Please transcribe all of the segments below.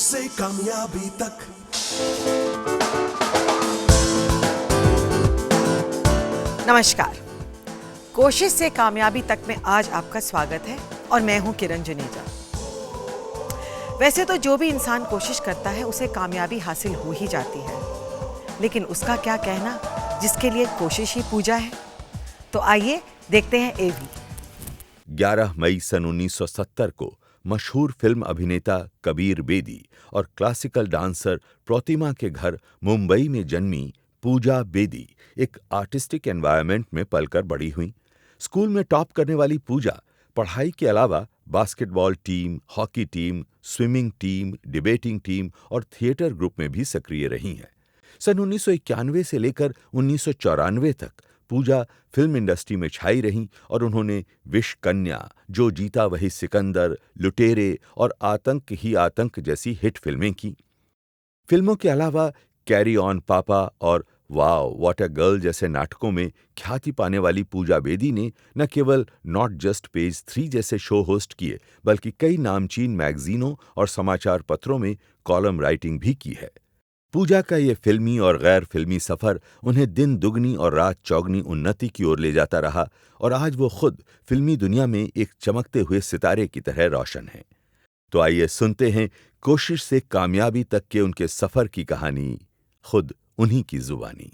से कामयाबी तक। नमस्कार, कोशिश से कामयाबी तक में आज आपका स्वागत है और मैं हूं किरण जुनेजा। वैसे तो जो भी इंसान कोशिश करता है उसे कामयाबी हासिल हो ही जाती है, लेकिन उसका क्या कहना जिसके लिए कोशिश ही पूजा है। तो आइए देखते हैं एवी। 11 मई सन 1970 को मशहूर फिल्म अभिनेता कबीर बेदी और क्लासिकल डांसर प्रतिमा के घर मुंबई में जन्मी पूजा बेदी एक आर्टिस्टिक एनवायरनमेंट में पलकर बड़ी हुई। स्कूल में टॉप करने वाली पूजा पढ़ाई के अलावा basketball team, hockey team, swimming team, debating team और थिएटर ग्रुप में भी सक्रिय रही हैं। सन 1991 से लेकर 1994 तक पूजा फिल्म इंडस्ट्री में छाई रहीं और उन्होंने विश कन्या, जो जीता वही सिकंदर, लुटेरे और आतंक ही आतंक जैसी हिट फिल्में की। फिल्मों के अलावा कैरी ऑन पापा और वाओ व्हाट अ गर्ल जैसे नाटकों में ख्याति पाने वाली पूजा बेदी ने न केवल नॉट जस्ट पेज 3 जैसे शो होस्ट किए, बल्कि कई नामचीन मैगजीनों और समाचार पत्रों में कॉलम राइटिंग भी की है। पूजा का ये फिल्मी और गैर फिल्मी सफर उन्हें दिन दुगनी और रात चौगनी उन्नति की ओर ले जाता रहा और आज वो खुद फिल्मी दुनिया में एक चमकते हुए सितारे की तरह रोशन हैं। तो आइए सुनते हैं कोशिश से कामयाबी तक के उनके सफर की कहानी, खुद उन्हीं की जुबानी।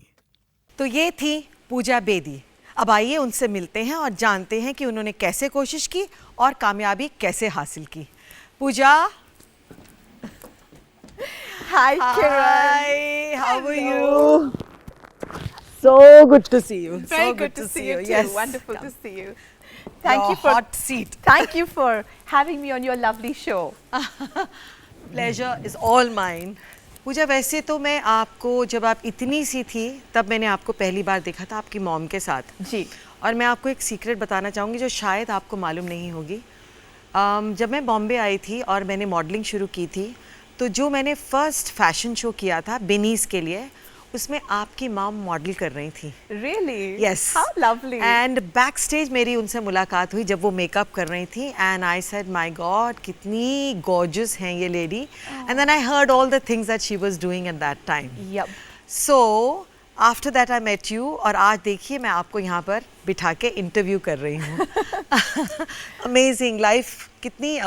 तो ये थी पूजा बेदी। अब आइए उनसे मिलते हैं और जानते हैं कि उन्होंने कैसे कोशिश की और कामयाबी कैसे हासिल की। पूजा, Hi, Kiran. Hi, how are you? So good to see you. Very good to see you too. Yes. Wonderful to see you. Thank Your you for hot seat. Thank you for having me on your lovely show. Pleasure is all mine. पूजा, वैसे तो मैं आपको जब आप इतनी सी थी तब मैंने आपको पहली बार देखा था आपकी मॉम के साथ जी। और मैं आपको एक सीक्रेट बताना चाहूँगी जो शायद आपको मालूम नहीं होगी। जब मैं बॉम्बे आई थी और मैंने मॉडलिंग शुरू की थी तो जो मैंने फर्स्ट फैशन शो किया था बेनीज के लिए, उसमें आपकी मॉम मॉडल कर रही थी। Really? Yes. How lovely. And back stage मेरी उनसे मुलाकात हुई जब वो मेकअप कर रही थी and I said my God कितनी गॉर्जियस हैं ये lady. And then I heard all the things that she was doing at that time. Yep. So after that I met you और आज देखिए मैं आपको यहाँ पर बिठा के इंटरव्यू कर रही हूँ। अमेजिंग, लाइफ कितनी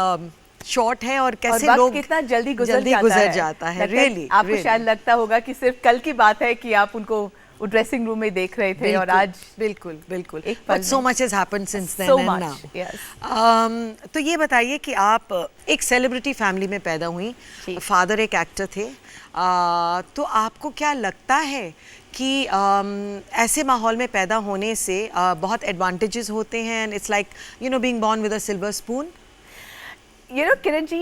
शॉर्ट है और कैसे और लोग कितना जल्दी गुजर जाता है। रियली आपको शायद लगता होगा कि सिर्फ कल की बात है कि आप उनको ड्रेसिंग रूम में देख रहे थे और आज बिल्कुल बिल्कुल एक पल so much has happened since then so and much. Now. Yes. तो ये बताइए कि आप एक सेलिब्रिटी फैमिली में पैदा हुई, जी। फादर एक एक्टर थे, तो आपको क्या लगता है कि ऐसे माहौल में पैदा होने से बहुत एडवांटेजेस होते हैं and it's like you know being born with a silver spoon? You know, Kiran ji,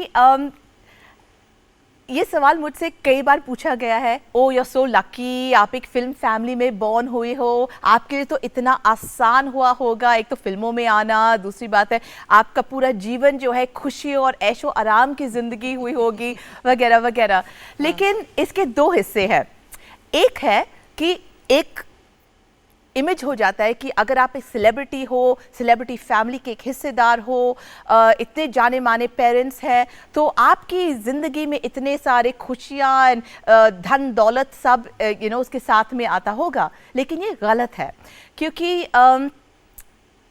ये सवाल मुझसे कई बार पूछा गया है। Oh you are so lucky, आप एक फिल्म फैमिली में बॉर्न हुए हो, आपके लिए तो इतना आसान हुआ होगा एक तो फिल्मों में आना, दूसरी बात है आपका पूरा जीवन जो है खुशी और ऐशो आराम की ज़िंदगी हुई होगी वगैरह वगैरह। लेकिन इसके दो हिस्से हैं। एक है कि एक इमेज हो जाता है कि अगर आप एक सेलिब्रिटी हो, सेलिब्रिटी फैमिली के एक हिस्सेदार हो, इतने जाने माने पेरेंट्स हैं, तो आपकी ज़िंदगी में इतने सारे खुशियाँ, धन दौलत सब उसके साथ में आता होगा। लेकिन ये गलत है, क्योंकि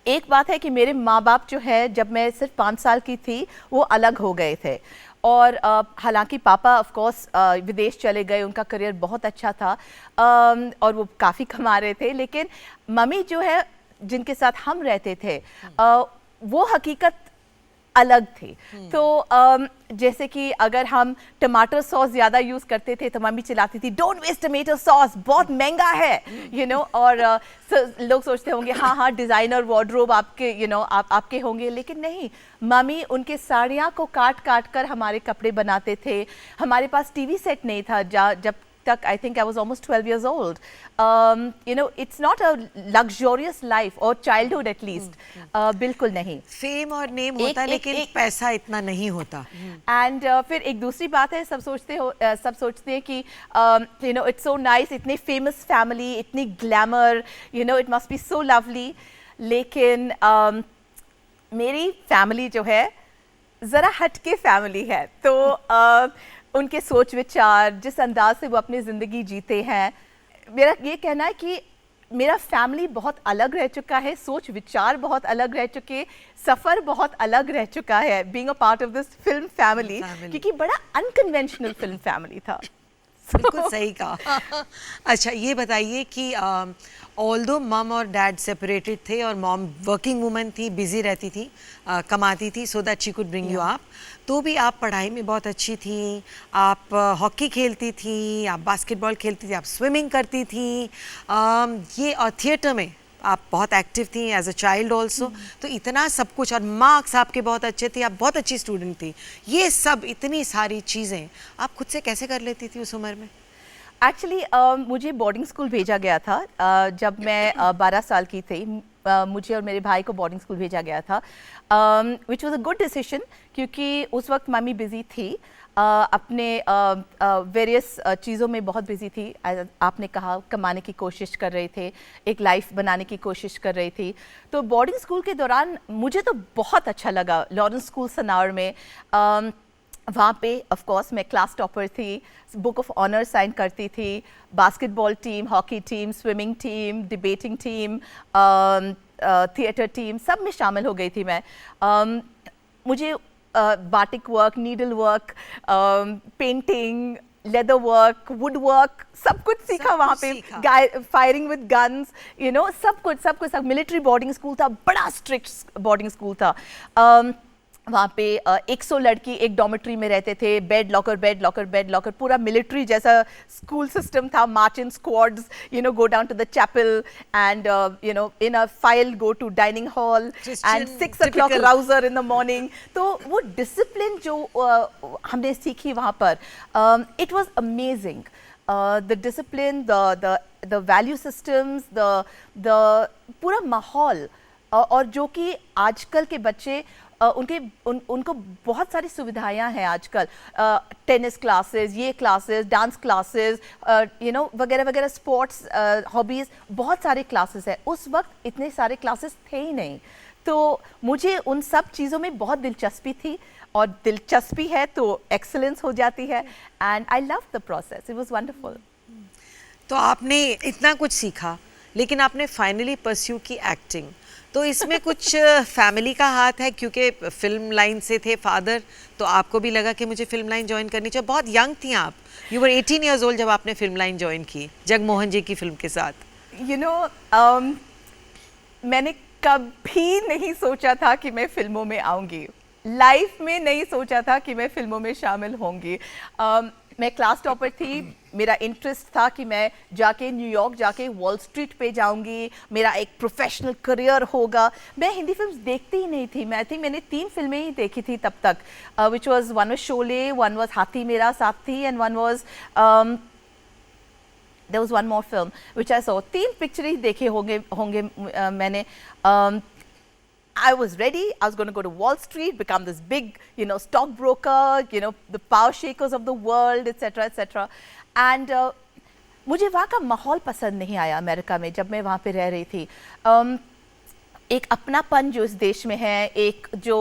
एक बात है कि मेरे माँ बाप जो है जब मैं सिर्फ 5 साल की थी वो अलग हो गए थे और हालांकि पापा ऑफ कोर्स विदेश चले गए, उनका करियर बहुत अच्छा था और वो काफ़ी कमा रहे थे, लेकिन मम्मी जो है जिनके साथ हम रहते थे वो हकीकत अलग थी। तो जैसे कि अगर हम टमाटर सॉस ज़्यादा यूज़ करते थे तो मम्मी चिल्लाती थी डोंट वेस्ट टमाटो सॉस, बहुत महंगा है और लोग सोचते होंगे हाँ हाँ डिज़ाइनर वार्डरोब आपके आपके होंगे, लेकिन नहीं, मम्मी उनके साड़ियाँ को काट काट कर हमारे कपड़े बनाते थे। हमारे पास टीवी सेट नहीं था जब तक I think I was almost 12 years old. It's not a luxurious life or childhood at least. बिल्कुल नहीं। फेम और नेम होता है लेकिन पैसा इतना नहीं होता। एंड फिर एक दूसरी बात है, सब सोचते हैं कि it's so nice, इतनी फेमस फैमिली, इतनी glamour, it must be so lovely. लेकिन मेरी फैमिली जो है ज़रा हटके फैमिली है, तो उनके सोच विचार, जिस अंदाज से वो अपनी ज़िंदगी जीते हैं, मेरा ये कहना है कि मेरा फैमिली बहुत अलग रह चुका है, सोच विचार बहुत अलग रह चुके, सफ़र बहुत अलग रह चुका है being a part of this film family, क्योंकि बड़ा अनकन्वेंशनल फिल्म फैमिली था। बिल्कुल सही कहा। अच्छा ये बताइए कि ऑल्दो मम और डैड सेपरेटेड थे और मॉम वर्किंग वूमन थी, बिजी रहती थी, कमाती थी so that she could bring you up, तो भी आप पढ़ाई में बहुत अच्छी थी, आप हॉकी खेलती थी, आप बास्केटबॉल खेलती थी, आप स्विमिंग करती थी, ये और थिएटर में आप बहुत एक्टिव थी एज अ चाइल्ड ऑल्सो, तो इतना सब कुछ, और मार्क्स आपके बहुत अच्छे थे, आप बहुत अच्छी स्टूडेंट थी, ये सब इतनी सारी चीज़ें आप खुद से कैसे कर लेती थी उस उम्र में? एक्चुअली मुझे बोर्डिंग स्कूल भेजा गया था जब मैं 12 साल की थी। मुझे और मेरे भाई को बोर्डिंग स्कूल भेजा गया था, which was a good decision, क्योंकि उस वक्त मम्मी बिज़ी थी, अपने वेरियस चीज़ों में बहुत बिजी थी। आपने कहा कमाने की कोशिश कर रहे थे, एक लाइफ बनाने की कोशिश कर रही थी। तो बोर्डिंग स्कूल के दौरान मुझे तो बहुत अच्छा लगा, लॉरेंस स्कूल सनावर में। वहाँ पे ऑफ कोर्स मैं क्लास टॉपर थी, बुक ऑफ ऑनर साइन करती थी, basketball team, hockey team, swimming team, debating team, theatre team, सब में शामिल हो गई थी मैं। मुझे batik work, needle work, painting, leather work, would work, सब कुछ सीखा वहाँ पे, firing with guns, you know, सब कुछ। मिलिट्री बोर्डिंग स्कूल था, बड़ा स्ट्रिक्ट बोर्डिंग स्कूल था। वहाँ पे 100 लड़की एक डॉर्मेट्री में रहते थे, बेड लॉकर, पूरा मिलिट्री जैसा स्कूल सिस्टम था, march in squads, you know, go down to the chapel and you know in a file go to dining hall and 6 o'clock rouser in the morning. तो वो discipline जो हमने सीखी वहाँ पर, it was amazing. The discipline, the value systems, the पूरा माहौल, और जो कि आजकल के बच्चे उनको बहुत सारी सुविधाएं हैं आजकल, टेनिस क्लासेस, ये classes, dance classes, you know, वगैरह वगैरह, स्पोर्ट्स, हॉबीज़, बहुत सारे क्लासेस हैं। उस वक्त इतने सारे क्लासेस थे ही नहीं, तो मुझे उन सब चीज़ों में बहुत दिलचस्पी थी, और दिलचस्पी है तो एक्सीलेंस हो जाती है, and I love the process, it was wonderful. तो आपने इतना कुछ सीखा, लेकिन आपने फाइनली परस्यू की एक्टिंग, तो इसमें कुछ फैमिली का हाथ है, क्योंकि फिल्म लाइन से थे फादर, तो आपको भी लगा कि मुझे फिल्म लाइन ज्वाइन करनी चाहिए। बहुत यंग थी आप, यू वर 18 years old जब आपने फिल्म लाइन ज्वाइन की जगमोहन जी की फिल्म के साथ। यू नो, मैंने कभी नहीं सोचा था कि मैं फिल्मों में आऊँगी, लाइफ में नहीं सोचा था कि मैं फिल्मों में शामिल होंगी। मैं क्लास टॉपर थी, मेरा इंटरेस्ट था कि मैं जाके न्यूयॉर्क जाके वॉल स्ट्रीट पे जाऊंगी, मेरा एक प्रोफेशनल करियर होगा। मैं हिंदी फिल्म्स देखती ही नहीं थी, मैं आई थिंक मैंने 3 फिल्में ही देखी थी तब तक, which was, one was Sholay, one was Haathi Mera Saathi, and one was there was one more film which I saw. 3 picture ही देखे होंगे मैंने। I was ready. I was going to go to Wall Street, become this big, you know, stockbroker, you know, the power shakers of the world, etc., etc. And मुझे वहाँ का माहौल पसंद नहीं आया अमेरिका में जब मैं वहाँ पे रह रही थी। एक अपनापन जो इस देश में है, एक जो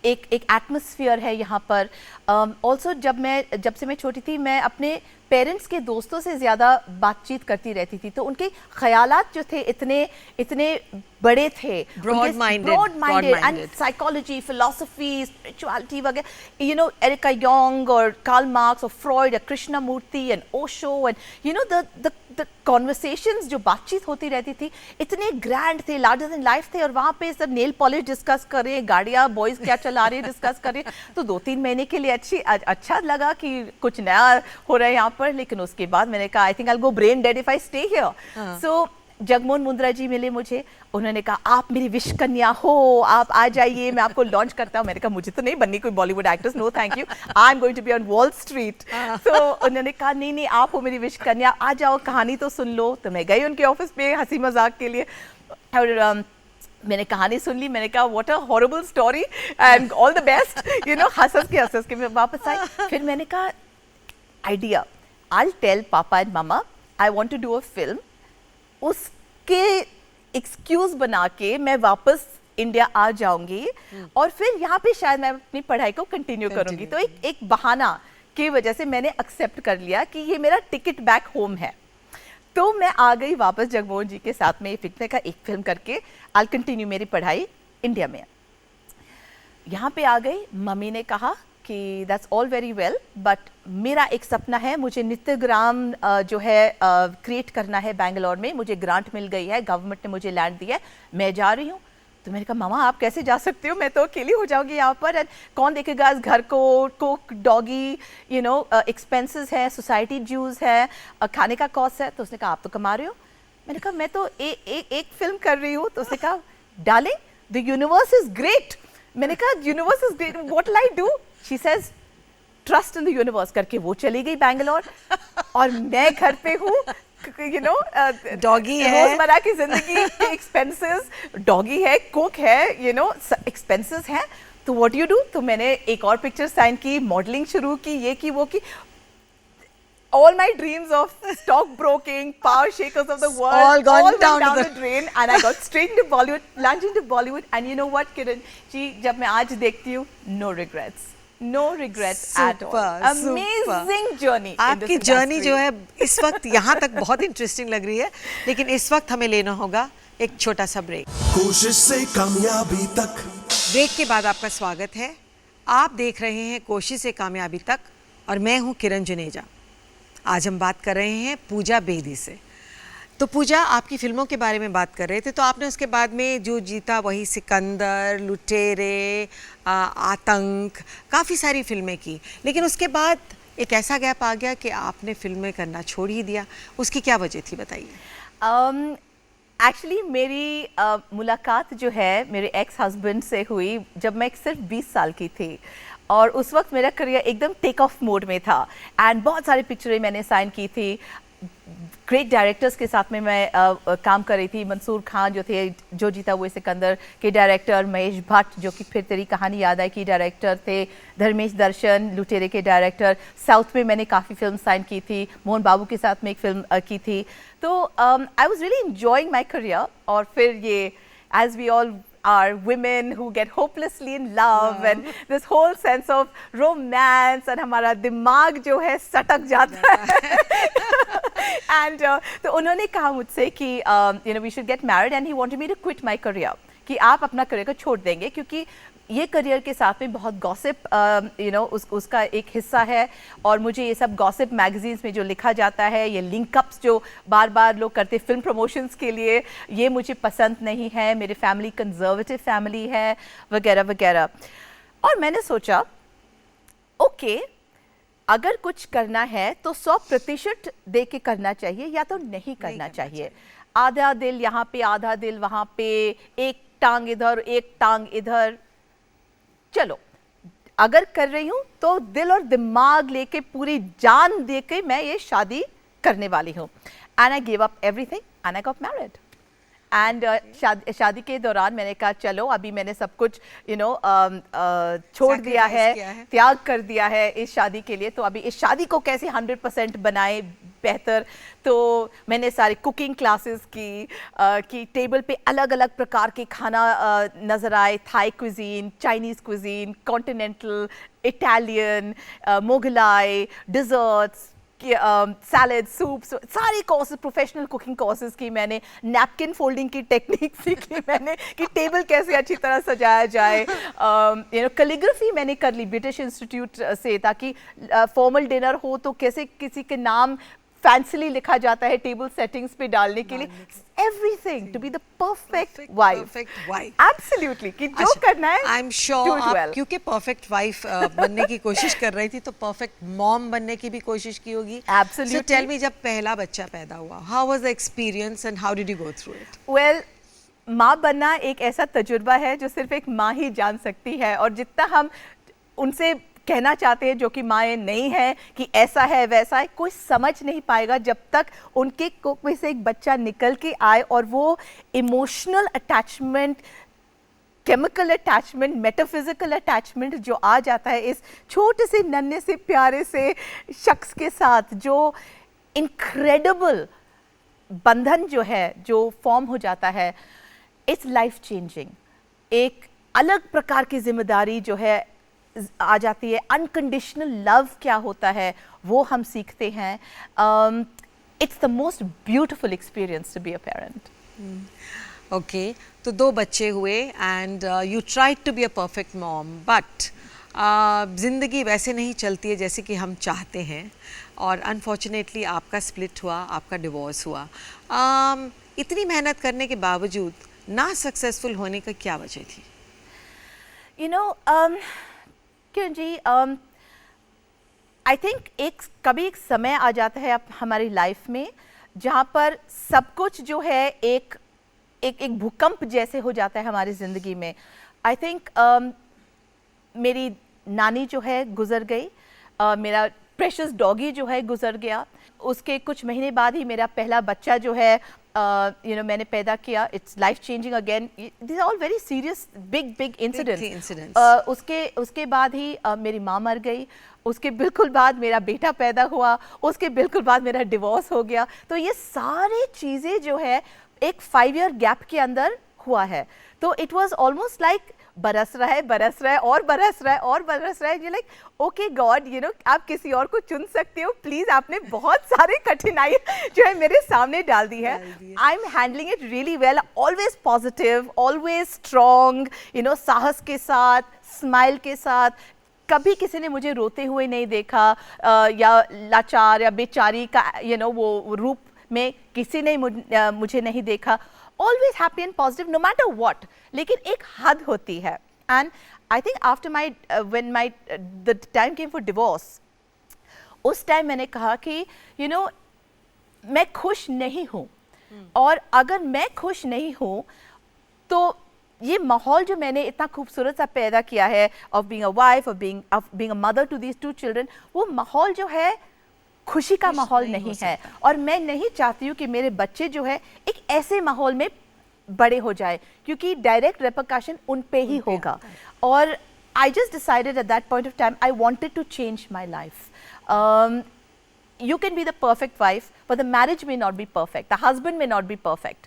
एक एटमॉस्फेयर है यहाँ पर। ऑल्सो जब से मैं छोटी थी, मैं अपने पेरेंट्स के दोस्तों से ज़्यादा बातचीत करती रहती थी, तो उनके ख़यालात जो थे इतने बड़े थे, broad minded, and psychology, philosophy, spirituality वगैरह, यू नो, एरिका योंग और कार्ल मार्क्स और Freud, Krishnamurti and Osho, and you know the conversations जो बातचीत होती रहती थी, इतने ग्रैंड थे, लार्जर देन लाइफ थे। और वहाँ पे सब नेल पॉलिश डिस्कस कर रहे हैं, गाड़ियाँ बॉयज़ क्या चला रहे हैं डिस्कस कर रहे हैं। तो 2-3 महीने के लिए अच्छा लगा कि कुछ नया हो रहा है यहाँ पर, लेकिन उसके बाद मैंने कहा I think I will go brain dead if I stay here. So Jagmohan Mundra ji मिले मुझे, उन्होंने कहा आप मेरी विश कन्या हो, आप आ जाइए, मैं आपको लॉन्च करता हूँ। मैंने कहा मुझे तो नहीं बननी कोई Bollywood actress, no thank you, I am going to be on Wall Street. तो उन्होंने कहा नहीं आप हो मेरी विश कन्या, आ जाओ कहानी तो सुन लो। तो मैं गई उनके ऑफिस पे हंसी मजाक के लिए, और मैंने कहानी सुन ली। मैंने कहा what a horrible story and all the best, you know, हंस के मैं वापस आई। फिर मैंने कहा idea, I will tell papa and mama I want to do a film. उसके एक्सक्यूज बना के मैं वापस इंडिया आ जाऊंगी, और फिर यहाँ पे शायद मैं अपनी पढ़ाई को कंटिन्यू करूंगी। तो एक बहाना की वजह से मैंने एक्सेप्ट कर लिया कि ये मेरा टिकट बैक होम है। तो मैं आ गई वापस जगमोहन जी के साथ में ये एक फिल्म करके आई कंटिन्यू मेरी पढ़ाई इंडिया में। यहाँ पे आ गई, मम्मी ने कहा कि that's all very well but मेरा एक सपना है, मुझे नित्यग्राम जो है क्रिएट करना है बैंगलोर में, मुझे ग्रांट मिल गई है, गवर्नमेंट ने मुझे लैंड दिया है, मैं जा रही हूँ। तो मैंने कहा मामा आप कैसे जा सकते हो, मैं तो अकेली हो जाऊंगी यहाँ पर, एंड कौन देखेगा इस घर को, कुक डॉगी एक्सपेंसेस है, सोसाइटी ड्यूज है, खाने का कॉस्ट है। तो उसने कहा आप तो कमा रहे हो। मैंने कहा मैं तो एक फिल्म कर रही हूँ। तो उसने कहा darling the universe is great. मैंने कहा universe is great, what will I do? She says trust in the universe करके वो चली गई बैंगलोर और मैं घर पे हूँ, डॉगी है, रोजमर्रा की जिंदगी के एक्सपेंसेस, डॉगी है, कुक है, एक्सपेंसेस हैं। तो व्हाट यू डू? तो मैंने एक और पिक्चर साइन की, मॉडलिंग शुरू की, ये की वो की। All my dreams of stockbroking, power shakers of the world, all gone down the drain, and I got straight into Bollywood, plunged into Bollywood, and you know what, Kiran जी, जब मैं आज देखती हूँ, no regrets at all. Amazing journey. आपकी journey जो है इस वक्त यहाँ तक बहुत इंटरेस्टिंग लग रही है, लेकिन इस वक्त हमें लेना होगा एक छोटा सा ब्रेक। कोशिश से कामयाबी तक। ब्रेक के बाद आपका स्वागत है। आप देख रहे हैं कोशिश से कामयाबी तक और मैं हूँ किरण जुनेजा। आज हम बात कर रहे हैं पूजा बेदी से। तो पूजा, आपकी फिल्मों के बारे में बात कर रहे थे, तो आपने उसके बाद में जो जीता वही सिकंदर, लुटेरे, आतंक, काफ़ी सारी फिल्में की, लेकिन उसके बाद एक ऐसा गैप आ गया कि आपने फिल्में करना छोड़ ही दिया। उसकी क्या वजह थी, बताइए। एक्चुअली मेरी मुलाकात जो है मेरे एक्स हस्बैंड से हुई जब मैं सिर्फ 20 साल की थी, और उस वक्त मेरा करियर एकदम टेक ऑफ मोड में था एंड बहुत सारी पिक्चरें मैंने साइन की थी। ग्रेट डायरेक्टर्स के साथ में मैं काम कर रही थी। मंसूर खान जो थे, जो जीता वो सिकंदर के डायरेक्टर, महेश भट्ट जो कि फिर तेरी कहानी याद आई की डायरेक्टर थे, धर्मेश दर्शन लुटेरे के डायरेक्टर। साउथ में मैंने काफ़ी फिल्म साइन की थी, मोहन बाबू के साथ में एक फिल्म की थी। तो I was really enjoying my career. और फिर ये as we all are women who get hopelessly in love and this whole sense of romance and हमारा दिमाग जो है सटक जाता है and तो उन्होंने कहा मुझसे कि we should get married and he wanted me to quit my career, कि आप अपना करियर को छोड़ देंगे क्योंकि ये करियर के साथ में बहुत गॉसिप उसका एक हिस्सा है, और मुझे ये सब गॉसिप मैगजीन्स में जो लिखा जाता है, ये लिंकअप्स जो बार बार लोग करते फिल्म प्रमोशंस के लिए, ये मुझे पसंद नहीं है। मेरी फैमिली कंजर्वेटिव फैमिली है वगैरह वगैरह। और मैंने सोचा ओके, अगर कुछ करना है तो 100% दे के करना चाहिए या तो नहीं करना चाहिए। आधा दिल यहाँ पे, आधा दिल वहाँ पे, एक टांग इधर एक टांग इधर। चलो, अगर कर रही हूँ तो दिल और दिमाग लेके, पूरी जान देके मैं ये शादी करने वाली हूँ। And I give up everything and I got married. And शादी के दौरान मैंने कहा चलो, अभी मैंने सब कुछ छोड़ दिया है, त्याग कर दिया है इस शादी के लिए, तो अभी इस शादी को कैसे 100% बनाए बेहतर। तो मैंने सारी कुकिंग क्लासेस की टेबल पे अलग अलग प्रकार के खाना नज़र आए, Thai cuisine, Chinese cuisine, continental, Italian, Mughlai, desserts, salad, soups, सारे कोर्सेज, प्रोफेशनल कुकिंग कोर्सेज की मैंने। नैपकिन फोल्डिंग की टेक्निक सीखी मैंने कि टेबल कैसे अच्छी तरह सजाया जाए। कैलीग्राफी मैंने कर ली ब्रिटिश इंस्टीट्यूट से, ताकि फॉर्मल डिनर हो तो कैसे किसी के नाम फैंसीली लिखा जाता है टेबल सेटिंग्स पे डालने के लिए। Everything to be the perfect wife. Absolutely, कि जो करना है आई एम श्योर आप क्योंकि परफेक्ट वाइफ बनने की कोशिश कर रही थी, तो परफेक्ट मॉम बनने की भी कोशिश की होगी। एब्सोल्युटली। सो टेल मी, जब पहला बच्चा पैदा हुआ, how was the experience and how did you go through it? Well, माँ बनना एक ऐसा तजुर्बा है जो सिर्फ एक माँ ही जान सकती है, और जितना हम उनसे कहना चाहते हैं जो कि माएँ नहीं है कि ऐसा है वैसा है, कोई समझ नहीं पाएगा जब तक उनके कोख में से एक बच्चा निकल के आए और वो emotional attachment, chemical attachment, metaphysical attachment जो आ जाता है इस छोटे से नन्हे से प्यारे से शख्स के साथ, जो इनक्रेडिबल बंधन जो है जो फॉर्म हो जाता है, इट्स लाइफ चेंजिंग। एक अलग प्रकार की जिम्मेदारी जो है आ जाती है, अनकंडीशनल लव क्या होता है वो हम सीखते हैं. It's the most beautiful experience to be a parent. Okay, तो 2 बच्चे हुए and you tried to be a perfect mom, but ज़िंदगी वैसे नहीं चलती है जैसे कि हम चाहते हैं और अनफॉर्चुनेटली आपका स्प्लिट हुआ, आपका डिवोर्स हुआ. इतनी मेहनत करने के बावजूद ना सक्सेसफुल होने का क्या वजह थी? You know Kiran ji, I think कभी एक समय आ जाता है हमारी लाइफ में जहाँ पर सब कुछ जो है एक भूकंप जैसे हो जाता है हमारी ज़िंदगी में. आई थिंक मेरी नानी जो है गुज़र गई, मेरा प्रेशियस डॉगी जो है गुज़र गया. उसके कुछ महीने बाद ही मेरा पहला बच्चा जो है मैंने पैदा किया. It's life changing again. This are all very serious big incidents. उसके बाद ही मेरी माँ मर गई. उसके बिल्कुल बाद मेरा बेटा पैदा हुआ. उसके बिल्कुल बाद मेरा डिवोर्स हो गया. तो ये सारी चीज़ें जो है एक 5 ईयर गैप के अंदर हुआ है. तो इट वॉज ऑलमोस्ट लाइक बरस रहा है और बरस रहा है. लाइक ओके गॉड, आप किसी और को चुन सकते हो प्लीज. आपने बहुत सारी कठिनाई जो है मेरे सामने डाल दी है. I am handling it really well. Always positive, always strong, साहस के साथ, स्माइल के साथ. कभी किसी ने मुझे रोते हुए नहीं देखा या लाचार या बेचारी का वो रूप में किसी ने मुझे नहीं देखा. Always happy and positive no matter what. लेकिन एक हद होती है. And I think after when the time came for divorce, उस टाइम मैंने कहा कि मैं खुश नहीं हूँ. और अगर मैं खुश नहीं हूँ तो ये माहौल जो मैंने इतना खूबसूरत सा पैदा किया है of being a wife, of being a mother to these 2 children, वो माहौल जो है खुशी का माहौल नहीं है. और मैं नहीं चाहती हूँ कि मेरे बच्चे जो है एक ऐसे माहौल में बड़े हो जाए क्योंकि डायरेक्ट रेपरकशन उन पे ही होगा. और I just decided at that point of time I wanted to change my life. You can be the perfect wife but the marriage may not be perfect, the husband may not be perfect.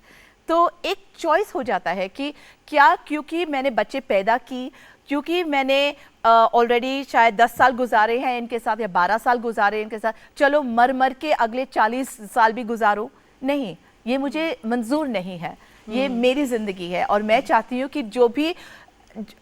तो एक choice हो जाता है कि क्या क्योंकि मैंने बच्चे पैदा की, क्योंकि मैंने ऑलरेडी शायद 10 साल गुजारे हैं इनके साथ या 12 साल गुजारे इनके साथ, चलो मर के अगले 40 साल भी गुजारो. नहीं, ये मुझे मंजूर नहीं है. ये मेरी ज़िंदगी है और मैं चाहती हूँ कि जो भी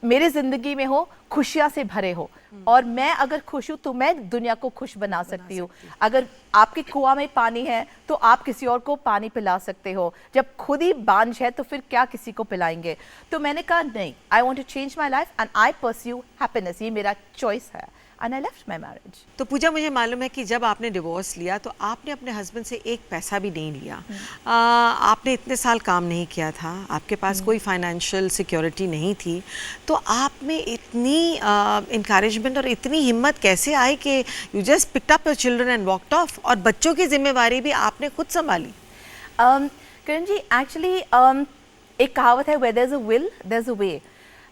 मेरी ज़िंदगी में हो खुशियाँ से भरे हो. और मैं अगर खुश हूँ तो मैं दुनिया को खुश बना सकती हूँ. अगर आपके कुआं में पानी है तो आप किसी और को पानी पिला सकते हो. जब खुद ही बांझ है तो फिर क्या किसी को पिलाएंगे. तो मैंने कहा नहीं, I want to change my life and I pursue happiness. ये मेरा चॉइस है and I left my marriage. तो पूजा, मुझे मालूम है कि जब आपने डिवोर्स लिया तो आपने अपने हस्बैंड से एक पैसा भी नहीं लिया. आपने इतने साल काम नहीं किया था, आपके पास कोई फाइनेंशियल सिक्योरिटी नहीं थी. तो आप में इतनी इंकरेजमेंट और इतनी हिम्मत कैसे आई कि you just picked up your children and walked off, और बच्चों की जिम्मेवारी भी आपने खुद संभाली? करण जी, एक्चुअली एक कहावत है, where there's a will there's a way.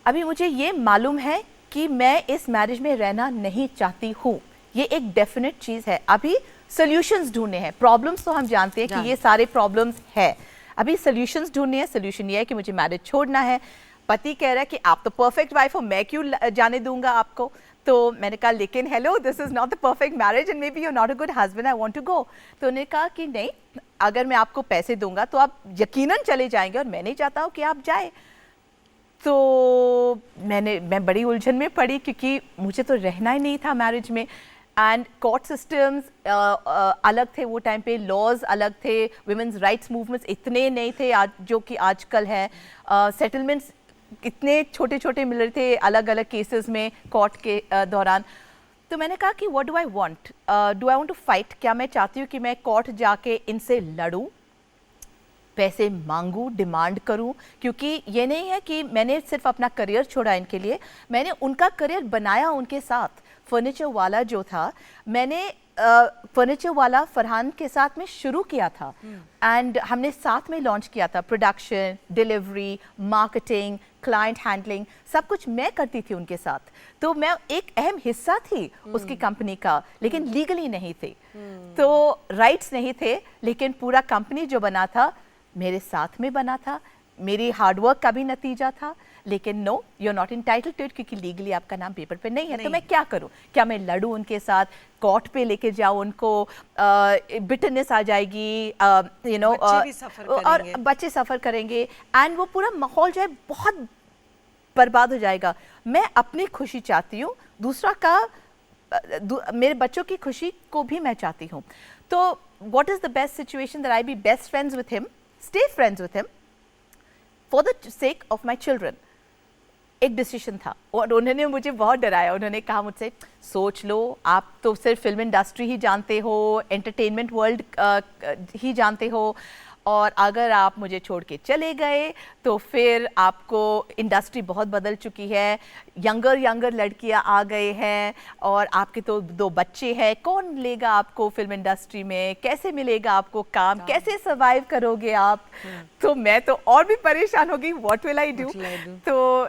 अभी मुझे ये मालूम है कि मैं इस मैरिज में रहना नहीं चाहती हूँ. ये एक डेफिनेट चीज़ है. अभी सॉल्यूशंस ढूंढने हैं. प्रॉब्लम्स तो हम जानते हैं कि ये सारे प्रॉब्लम्स है. अभी सॉल्यूशंस ढूंढने हैं. सॉल्यूशन ये है कि मुझे मैरिज छोड़ना है. पति कह रहा है कि आप तो परफेक्ट वाइफ हो, मैं क्यों जाने दूंगा आपको. तो मैंने कहा लेकिन hello, this is not the perfect marriage and maybe you not a good husband, I want to go. तो उन्होंने कहा कि नहीं, अगर मैं आपको पैसे दूंगा तो आप यकीनन चले जाएंगे और मैं नहीं चाहता हूँ कि आप जाए. तो मैं बड़ी उलझन में पड़ी क्योंकि मुझे तो रहना ही नहीं था मैरिज में. एंड कोर्ट सिस्टम्स अलग थे वो टाइम पे, लॉज अलग थे, वुमेन्स राइट्स मूवमेंट्स इतने नहीं थे आज जो कि आजकल है. सेटलमेंट्स इतने छोटे छोटे मिल रहे थे अलग अलग केसेस में कोर्ट के दौरान. तो मैंने कहा कि what do I want to fight. क्या मैं चाहती हूँ कि मैं कोर्ट जाके इनसे लड़ूं, पैसे मांगू, डिमांड करूं? क्योंकि ये नहीं है कि मैंने सिर्फ अपना करियर छोड़ा इनके लिए, मैंने उनका करियर बनाया उनके साथ. फर्नीचर वाला जो था, मैंने फर्नीचर वाला फरहान के साथ में शुरू किया था एंड हमने साथ में लॉन्च किया था. Production, delivery, marketing, client handling, सब कुछ मैं करती थी उनके साथ. तो मैं एक अहम हिस्सा थी उसकी कंपनी का, लेकिन लीगली नहीं थी. तो राइट्स नहीं थे, लेकिन पूरा कंपनी जो बना था मेरे साथ में बना था. मेरी हार्डवर्क का भी नतीजा था. लेकिन no, you are not entitled to it, क्योंकि लीगली आपका नाम पेपर पे नहीं है। तो मैं क्या करूं? क्या मैं लड़ूं उनके साथ, कोर्ट पे लेके जाऊं उनको? बिटरनेस आ जाएगी, यू नो, बच्चे भी suffer और करेंगे। बच्चे सफ़र करेंगे एंड वो पूरा माहौल जो है बहुत बर्बाद हो जाएगा। मैं अपनी खुशी चाहती हूँ, दूसरा का मेरे बच्चों की खुशी को भी मैं चाहती हूँ। तो what is the best situation that I B best friends with him, stay friends with him for the sake of my children. एक डिसीजन था और उन्होंने मुझे बहुत डराया। उन्होंने कहा मुझसे, सोच लो, आप तो सिर्फ फिल्म इंडस्ट्री ही जानते हो, एंटरटेनमेंट वर्ल्ड ही जानते हो, और अगर आप मुझे छोड़ के चले गए तो फिर आपको इंडस्ट्री बहुत बदल चुकी है, यंगर लड़कियां आ गए हैं और आपके तो 2 बच्चे हैं, कौन लेगा आपको फिल्म इंडस्ट्री में, कैसे मिलेगा आपको काम, कैसे सर्वाइव करोगे आप? तो मैं तो और भी परेशान हो गई, व्हाट विल आई डू? तो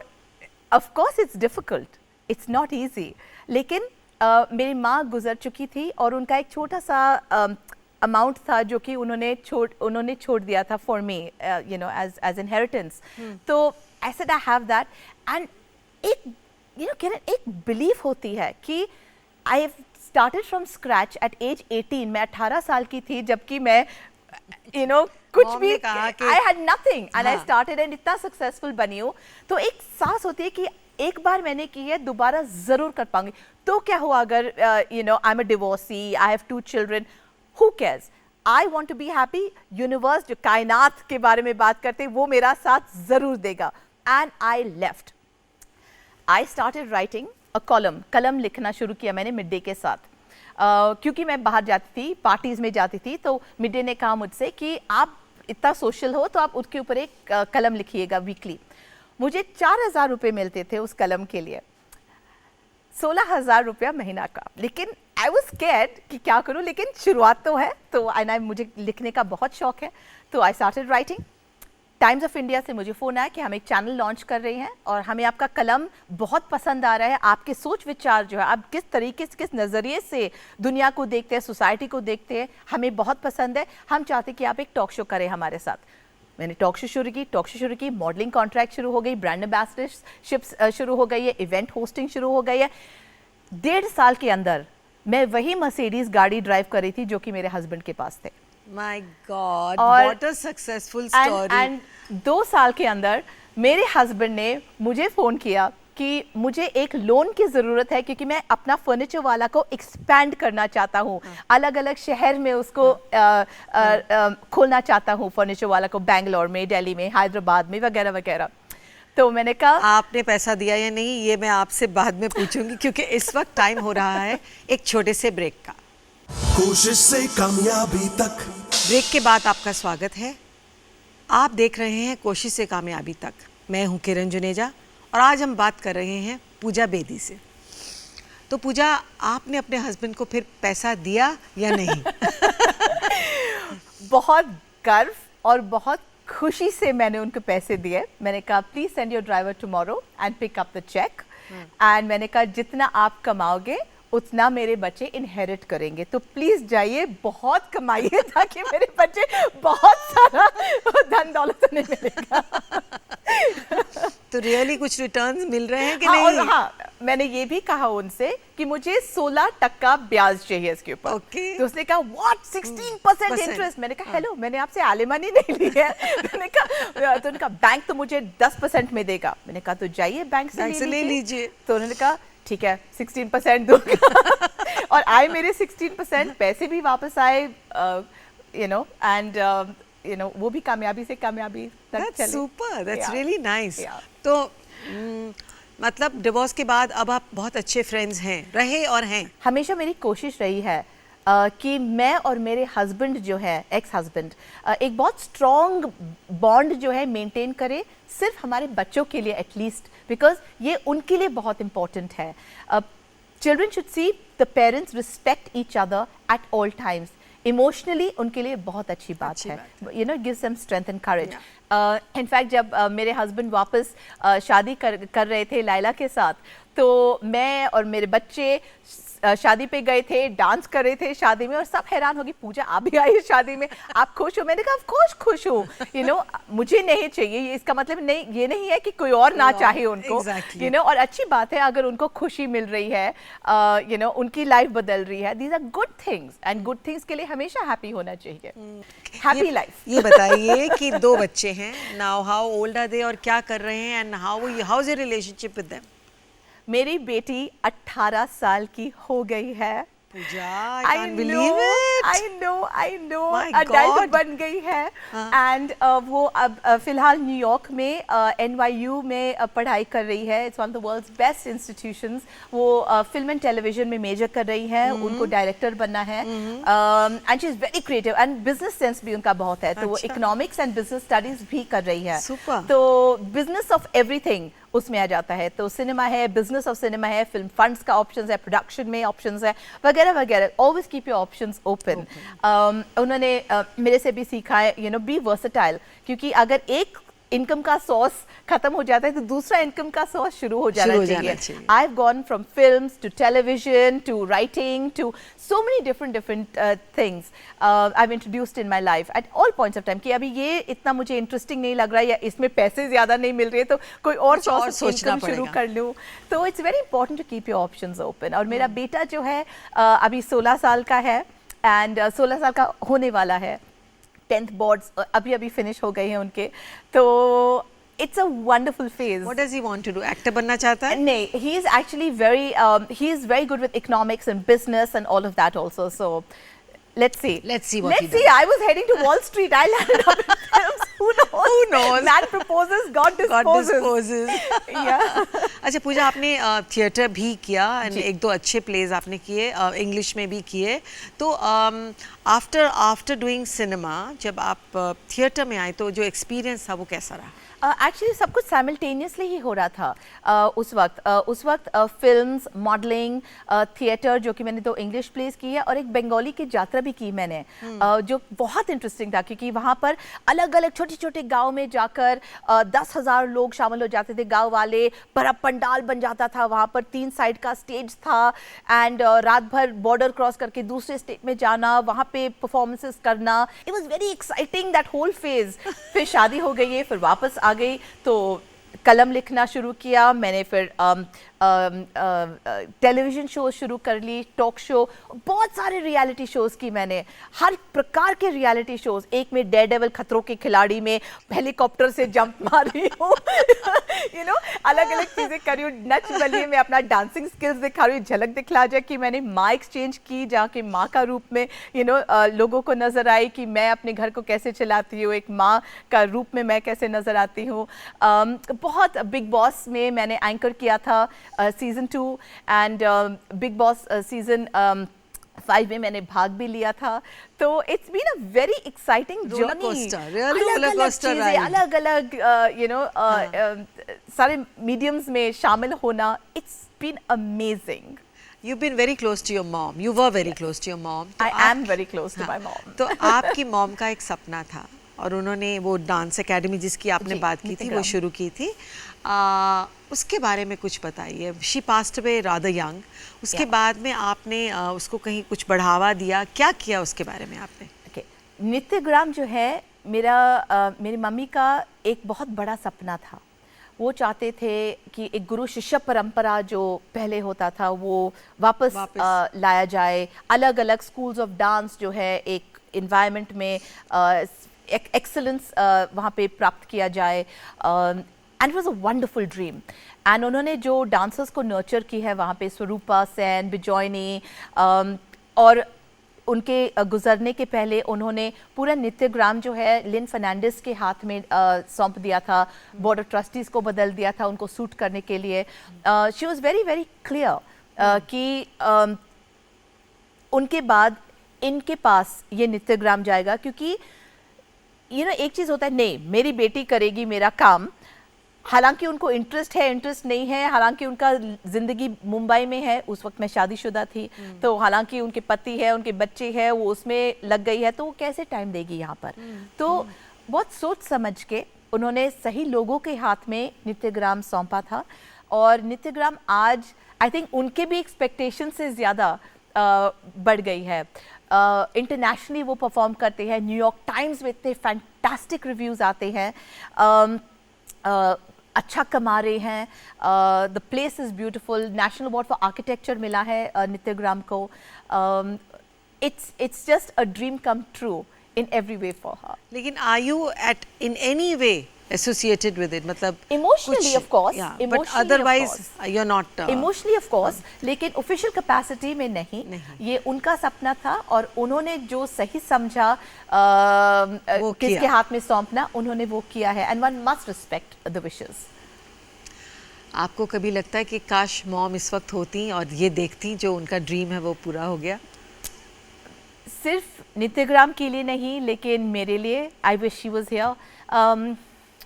of course it's difficult, it's not easy, लेकिन मेरी माँ गुजर चुकी थी और उनका एक छोटा सा अमाउंट था जो कि उन्होंने छोड़ दिया था for me, you know, as inheritance. तो I said I have that, and एक, यू नो, किरण, एक बिलीफ होती है कि I have started from scratch at age 18। मैं 18 साल की थी जबकि मैं, यू नो, कुछ Mom भी, ने कहा कि I had nothing and I हाँ। स्टार्टेड एंड इतना सक्सेसफुल बनी हूँ। तो एक सांस होती है कि एक बार मैंने की है, दोबारा जरूर कर पाऊंगी। तो क्या हुआ अगर, you know, I am a divorcee, I have 2 children, who cares? I want to be happy. Universe जो कायनात के बारे में बात करते हैं वो मेरा साथ जरूर देगा। And I left. I started writing a column. कलम लिखना शुरू किया मैंने मिड डे के साथ, क्योंकि मैं बाहर जाती थी, पार्टीज में जाती थी, तो मिड डे ने कहा मुझसे कि आप इतना सोशल हो तो आप उसके ऊपर एक कलम लिखिएगा वीकली। मुझे 4,000 रुपये मिलते थे उस कलम के लिए, 16,000 रुपया महीना का। लेकिन आई वॉज स्कैर्ड कि क्या करूं, लेकिन शुरुआत तो है, तो मुझे लिखने का बहुत शौक है, तो I started writing. Times of India से मुझे फ़ोन आया कि हम एक चैनल लॉन्च कर रहे हैं और हमें आपका कलम बहुत पसंद आ रहा है, आपके सोच विचार जो है, आप किस तरीके से, किस नज़रिए से दुनिया को देखते हैं, सोसाइटी को देखते हैं, हमें बहुत पसंद है, हम चाहते हैं कि आप एक टॉक शो करें हमारे साथ। मैंने टॉक शो शुरू की, मॉडलिंग कॉन्ट्रैक्ट शुरू हो गई, ब्रांड एम्बेसडरशिप्स शुरू हो गई है, इवेंट होस्टिंग शुरू हो गई है। 1.5 साल के अंदर मैं वही मर्सिडीज गाड़ी ड्राइव कर रही थी जो कि मेरे हस्बैंड के पास थे। My God, और- what a successful story. And 2 साल के अंदर मेरे हस्बैंड ने मुझे फ़ोन किया कि मुझे एक लोन की ज़रूरत है, क्योंकि मैं अपना फर्नीचर वाला को एक्सपैंड करना चाहता हूँ, अलग अलग शहर में उसको खोलना चाहता हूँ, फर्नीचर वाला को, बेंगलोर में, दिल्ली में, हैदराबाद में, वगैरह वगैरह। तो मैंने कहा, आपने पैसा दिया या नहीं ये मैं आपसे बाद में पूछूंगी, क्योंकि इस वक्त टाइम हो रहा है एक छोटे से ब्रेक का। कोशिश से कामयाबी तक। ब्रेक के बाद आपका स्वागत है। आप देख रहे हैं कोशिश से कामयाबी तक। मैं हूं किरण जुनेजा और आज हम बात कर रहे हैं पूजा बेदी से। तो पूजा, आपने अपने हस्बैंड को फिर पैसा दिया या नहीं? बहुत गर्व और बहुत खुशी से मैंने उनको पैसे दिए। मैंने कहा, please send your driver tomorrow and pick up the cheque, एंड मैंने कहा जितना आप कमाओगे उतना मेरे बच्चे इनहेरिट करेंगे, तो प्लीज जाइए, बहुत कमाइए ताकि मेरे बच्चे बहुत सारा धन दौलत उन्हें मिलेगा। तो रियली कुछ रिटर्न्स मिल रहे हैं कि हाँ, नहीं? और हाँ, मैंने ये भी कहा उनसे कि मुझे 16% ब्याज चाहिए इसके ऊपर। Okay. तो उसने कहा व्हाट 16% इंटरेस्ट? मैंने कहा हेलो, मैंने आपसे एलिमनी नहीं ली है। मैंने कहा, तो उनका बैंक तो मुझे 10% में देगा। मैंने कहा तो जाइए बैंक से ले लीजिए। तो उन्होंने कहा ठीक है 16% दूंगा। और आए मेरे 16%, पैसे भी वापस आए, you know, and you no, वो भी कामयाबी से कामयाबी तक That's चले। super, that's Yeah. really nice. Yeah. तो मतलब डिवोर्स के बाद अब आप बहुत अच्छे फ्रेंड्स हैं, रहे और हैं। हमेशा मेरी कोशिश रही है कि मैं और मेरे हस्बैंड जो है, एक्स हस्बैंड, एक बहुत स्ट्रॉन्ग बॉन्ड जो है मेंटेन करे, सिर्फ हमारे बच्चों के लिए एटलीस्ट, बिकॉज ये उनके लिए बहुत इंपॉर्टेंट है। Children should see the parents respect each other at all times. Emotionally उनके लिए बहुत अच्छी बात है, you know, gives them strength and courage. In fact जब मेरे हस्बैंड वापस शादी कर रहे थे लाइला के साथ, तो मैं और मेरे बच्चे शादी पे गए थे, डांस कर रहे थे शादी में, और सब हैरान हो गई, पूजा आप भी आई शादी में, आप खुश हो? मैंने कहा ऑफ कोर्स खुश हूँ, यू नो, मुझे नहीं चाहिए, इसका मतलब नहीं, ये नहीं है कि कोई और ना चाहे उनको, यू नो, और अच्छी बात है अगर उनको खुशी मिल रही है, यू नो, उनकी लाइफ बदल रही है, these are good things, and good things के लिए हमेशा हैप्पी होना चाहिए, हैप्पी लाइफ। ये बताइए कि 2 बच्चे हैं, now how old are they और क्या कर रहे हैं, and how is your relationship with them? मेरी बेटी 18 साल की हो गई है। Pooja, I can't believe it. I know, My adult God. बन गई है, एंड वो अब फिलहाल न्यूयॉर्क में NYU में पढ़ाई कर रही है। It's one of the world's best institutions. वो फिल्म एंड टेलीविजन में मेजर कर रही है, उनको डायरेक्टर बनना है, and she is very creative, and business sense भी उनका बहुत है, तो वो इकोनॉमिक्स एंड बिजनेस स्टडीज भी कर रही है। Super. तो बिजनेस ऑफ एवरीथिंग उसमें आ जाता है, तो सिनेमा है, बिजनेस ऑफ सिनेमा है, फिल्म फंड्स का ऑप्शंस है, प्रोडक्शन में ऑप्शंस है, वगैरह वगैरह। Always keep your options open. उन्होंने मेरे से भी सीखा है, यू नो, बी वर्सेटाइल, क्योंकि अगर एक इनकम का सोर्स खत्म हो जाता है तो दूसरा इनकम का सोर्स शुरू हो जाना चाहिए। I have gone from films to television to writing to so many different things I have introduced in my life at all points of time, कि अभी ये इतना मुझे इंटरेस्टिंग नहीं लग रहा है या इसमें पैसे ज्यादा नहीं मिल रहे, तो कोई और सोर्स इनकम शुरू कर लूँ। तो it's very important to keep your options open. और मेरा बेटा जो है अभी 16 साल का है, एंड 16 साल का होने वाला है। 10th बोर्ड्स अभी फिनिश हो गए हैं उनके, तो it's a wonderful phase. What does he want to do? Actor बनना चाहता है? नहीं, he is actually very good with economics and business and all of that also, so let's see what he does. I was heading to Wall Street, I landed up in films. Who knows? Man proposes, God disposes. Yeah. अच्छा पूजा, आपने theatre भी किया, and 1-2 अच्छे pledge आपने किए, English में भी किए, तो आफ्टर डूइंग सिनेमा जब आप थिएटर में आए तो जो एक्सपीरियंस था वो कैसा रहा? एक्चुअली सब कुछ साइमल्टेनियसली ही हो रहा था उस वक्त फिल्म्स, मॉडलिंग, थिएटर, जो कि मैंने 2 इंग्लिश प्लेस की है, और एक बंगाली की यात्रा भी की मैंने, जो बहुत इंटरेस्टिंग था, क्योंकि वहाँ पर अलग अलग छोटे छोटे गांव में जाकर 10,000 लोग शामिल हो जाते थे, गांव वाले, बड़ा पंडाल बन जाता था, वहाँ पर 3 साइड का स्टेज था, एंड रात भर बॉर्डर क्रॉस करके दूसरे स्टेट में जाना, वहाँ पे परफॉर्मेंसेस करना। It was very exciting that whole phase. फिर शादी हो गई है, फिर वापस आ गई, तो कलम लिखना शुरू किया मैंने, फिर टेलीविज़न शो शुरू कर ली, टॉक शो, बहुत सारे रियलिटी शोज़ की मैंने, हर प्रकार के रियलिटी शोज़। एक में डेयरडेविल खतरों के खिलाड़ी में हेलीकॉप्टर से जंप मार रही हूँ, यू नो, अलग अलग चीज़ें कर रही हूँ। नच बलिए में अपना डांसिंग स्किल्स दिखा रही हूँ, झलक दिखला जाए कि मैंने माँ एक्सचेंज की, जहाँ के माँ का रूप में, यू नो, लोगों को नज़र आई कि मैं अपने घर को कैसे चलाती हूँ, एक माँ का रूप में मैं कैसे नज़र आती हूँ। बहुत बिग बॉस में मैंने एंकर किया था season 2, and Bigg Boss season 5 में मैंने भाग भी लिया था। तो it's been a very exciting journey, अलग अलग यू नो सारे मीडियम्स में शामिल होना। It's been amazing. You've been very close to your mom. You were very close to your mom. I am very close to my mom. तो आपकी mom का एक सपना था और उन्होंने वो डांस एकेडमी जिसकी आपने बात की थी वो शुरू की थी। उसके बारे में कुछ बताइए। She passed away rather young. उसके बाद में आपने उसको कहीं कुछ बढ़ावा दिया, क्या किया उसके बारे में आपने? Okay. नित्यग्राम जो है मेरी मम्मी का एक बहुत बड़ा सपना था। वो चाहते थे कि एक गुरु शिष्य परंपरा जो पहले होता था वो वापस लाया जाए। अलग अलग स्कूल्स ऑफ डांस जो है एक इन्वायरमेंट में एक्सेलेंस वहाँ पे प्राप्त किया जाए। And it was a wonderful dream. And उन्होंने जो डांसर्स को नर्चर की है वहाँ पे, स्वरूपा सेन, बिजॉयनी, और उनके गुजरने के पहले उन्होंने पूरा नित्यग्राम जो है लिन फर्नांडिस के हाथ में सौंप दिया था। बोर्ड ऑफ ट्रस्टीज को बदल दिया था उनको सूट करने के लिए। She was very very clear कि उनके बाद इनके पास ये नित्यग्राम जाएगा, क्योंकि यू नो एक चीज़ होता है, नहीं मेरी बेटी करेगी मेरा काम, हालांकि उनको इंटरेस्ट है, इंटरेस्ट नहीं है, हालांकि उनका ज़िंदगी मुंबई में है, उस वक्त मैं शादीशुदा थी, तो हालांकि उनके पति है, उनके बच्चे हैं, वो उसमें लग गई है, तो वो कैसे टाइम देगी यहाँ पर। तो बहुत सोच समझ के उन्होंने सही लोगों के हाथ में नित्यग्राम सौंपा था और नित्यग्राम आज आई थिंक उनके भी एक्सपेक्टेशन से ज़्यादा बढ़ गई है। इंटरनेशनली वो परफॉर्म करते हैं, न्यूयॉर्क टाइम्स में इतने फैंटास्टिक रिव्यूज़ आते हैं, अच्छा कमा रहे हैं, the place is beautiful, national award for architecture मिला है नित्यग्राम को। It's just a dream come true in every way for her. लेकिन are you at in any way associated with it? मतलब Emotionally, of course. yeah, Emotionally, but otherwise of course. you're not. Emotionally, of course, लेकिन official capacity में नहीं। ये उनका सपना था और उन्होंने जो सही समझा किसके हाथ में सौंपना, उन्होंने वो किया है and one must respect the wishes. आपको कभी लगता है कि काश मॉम इस वक्त होती और ये देखती जो उनका ड्रीम है वो पूरा हो गया? सिर्फ नित्यग्राम के लिए नहीं, लेकिन मेरे लिए I wish she was here.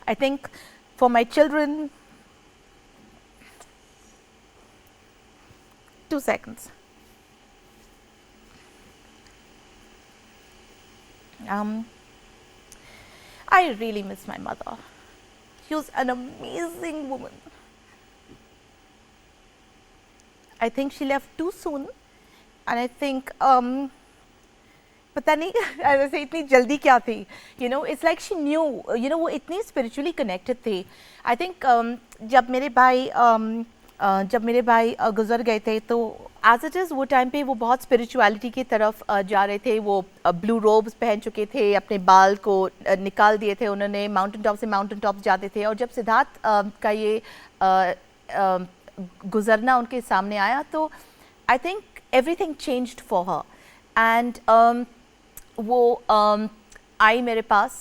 I think for my children 2 seconds. I really miss my mother. She was an amazing woman. I think she left too soon and I think पता नहीं ऐसे इतनी जल्दी क्या थी, you no, it's like she knew, you know, वो इतनी spiritually connected थी। आई थिंक जब मेरे भाई गुजर गए थे तो एज इट इज़ वो टाइम पे वो बहुत स्पिरिचुअलिटी की तरफ जा रहे थे। वो ब्लू रोब्स पहन चुके थे, अपने बाल को निकाल दिए थे उन्होंने, माउंटेन टॉप से माउंटेन टॉप जाते थे। और जब सिद्धार्थ का ये गुजरना उनके सामने आया तो I think everything changed for her and वो आई मेरे पास,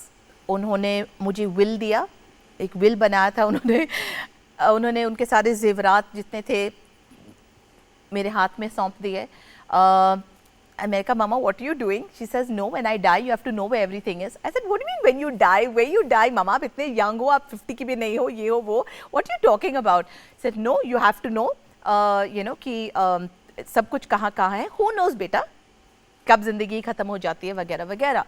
उन्होंने मुझे विल दिया, एक विल बनाया था उन्होंने उनके सारे जेवरात जितने थे मेरे हाथ में सौंप दिए। मैंने कहा mama what are you doing? She says no, when I die you have to know where everything is. I said what do you mean when you die, where you die mama, आप इतने young हो, आप 50 की भी नहीं हो, ये हो वो, what are you talking about? Said no you have to know, you know कि सब कुछ कहाँ कहाँ है, हु नोज बेटा कब जिंदगी खत्म हो जाती है वगैरह वगैरह।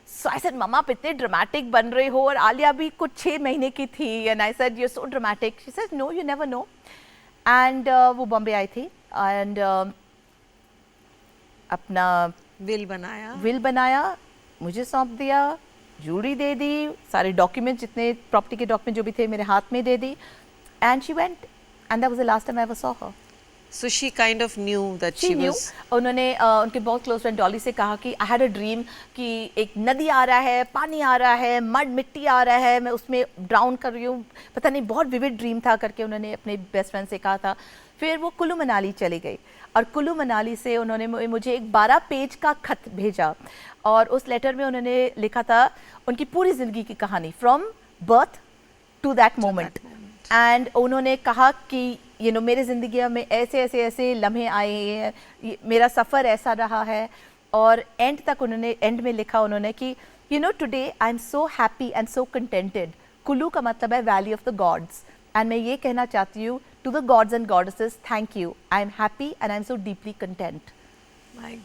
सो आई सेड मम्मा आप इतने ड्रामेटिक बन रहे हो, और आलिया भी कुछ 6 महीने की थी and I said you are so dramatic. She said no you never know. And वो बॉम्बे आई थी एंड अपना विल बनाया, मुझे सौंप दिया, ज्वेलरी दे दी, सारे डॉक्यूमेंट जितने प्रॉपर्टी के डॉक्यूमेंट जो भी थे मेरे हाथ में दे दी and she went and that was the last time I ever saw her. So she kind of knew that she was. उन्होंने उनके बहुत क्लोज फ्रेंड डॉली से कहा कि आई हैड अ ड्रीम कि एक नदी आ रहा है, पानी आ रहा है, मड मिट्टी आ रहा है, मैं उसमें ड्राउन कर रही हूँ, पता नहीं बहुत विविड ड्रीम था करके उन्होंने अपने बेस्ट फ्रेंड से कहा था। फिर वो कुल्लू मनाली चली गई और कुल्लू मनाली से उन्होंने मुझे एक 12 पेज का खत भेजा और उस लेटर में उन्होंने लिखा था उनकी पूरी ज़िंदगी की कहानी from birth to that moment. And उन्होंने कहा कि यू नो मेरे ज़िंदगी में ऐसे लम्हे आए हैं, मेरा सफ़र ऐसा रहा है। और एंड तक उन्होंने एंड में लिखा उन्होंने कि you know today I am so happy and so contented. Kullu का मतलब है valley of the gods and मैं ये कहना चाहती हूँ to the gods and goddesses thank you, I am happy and I am so deeply content.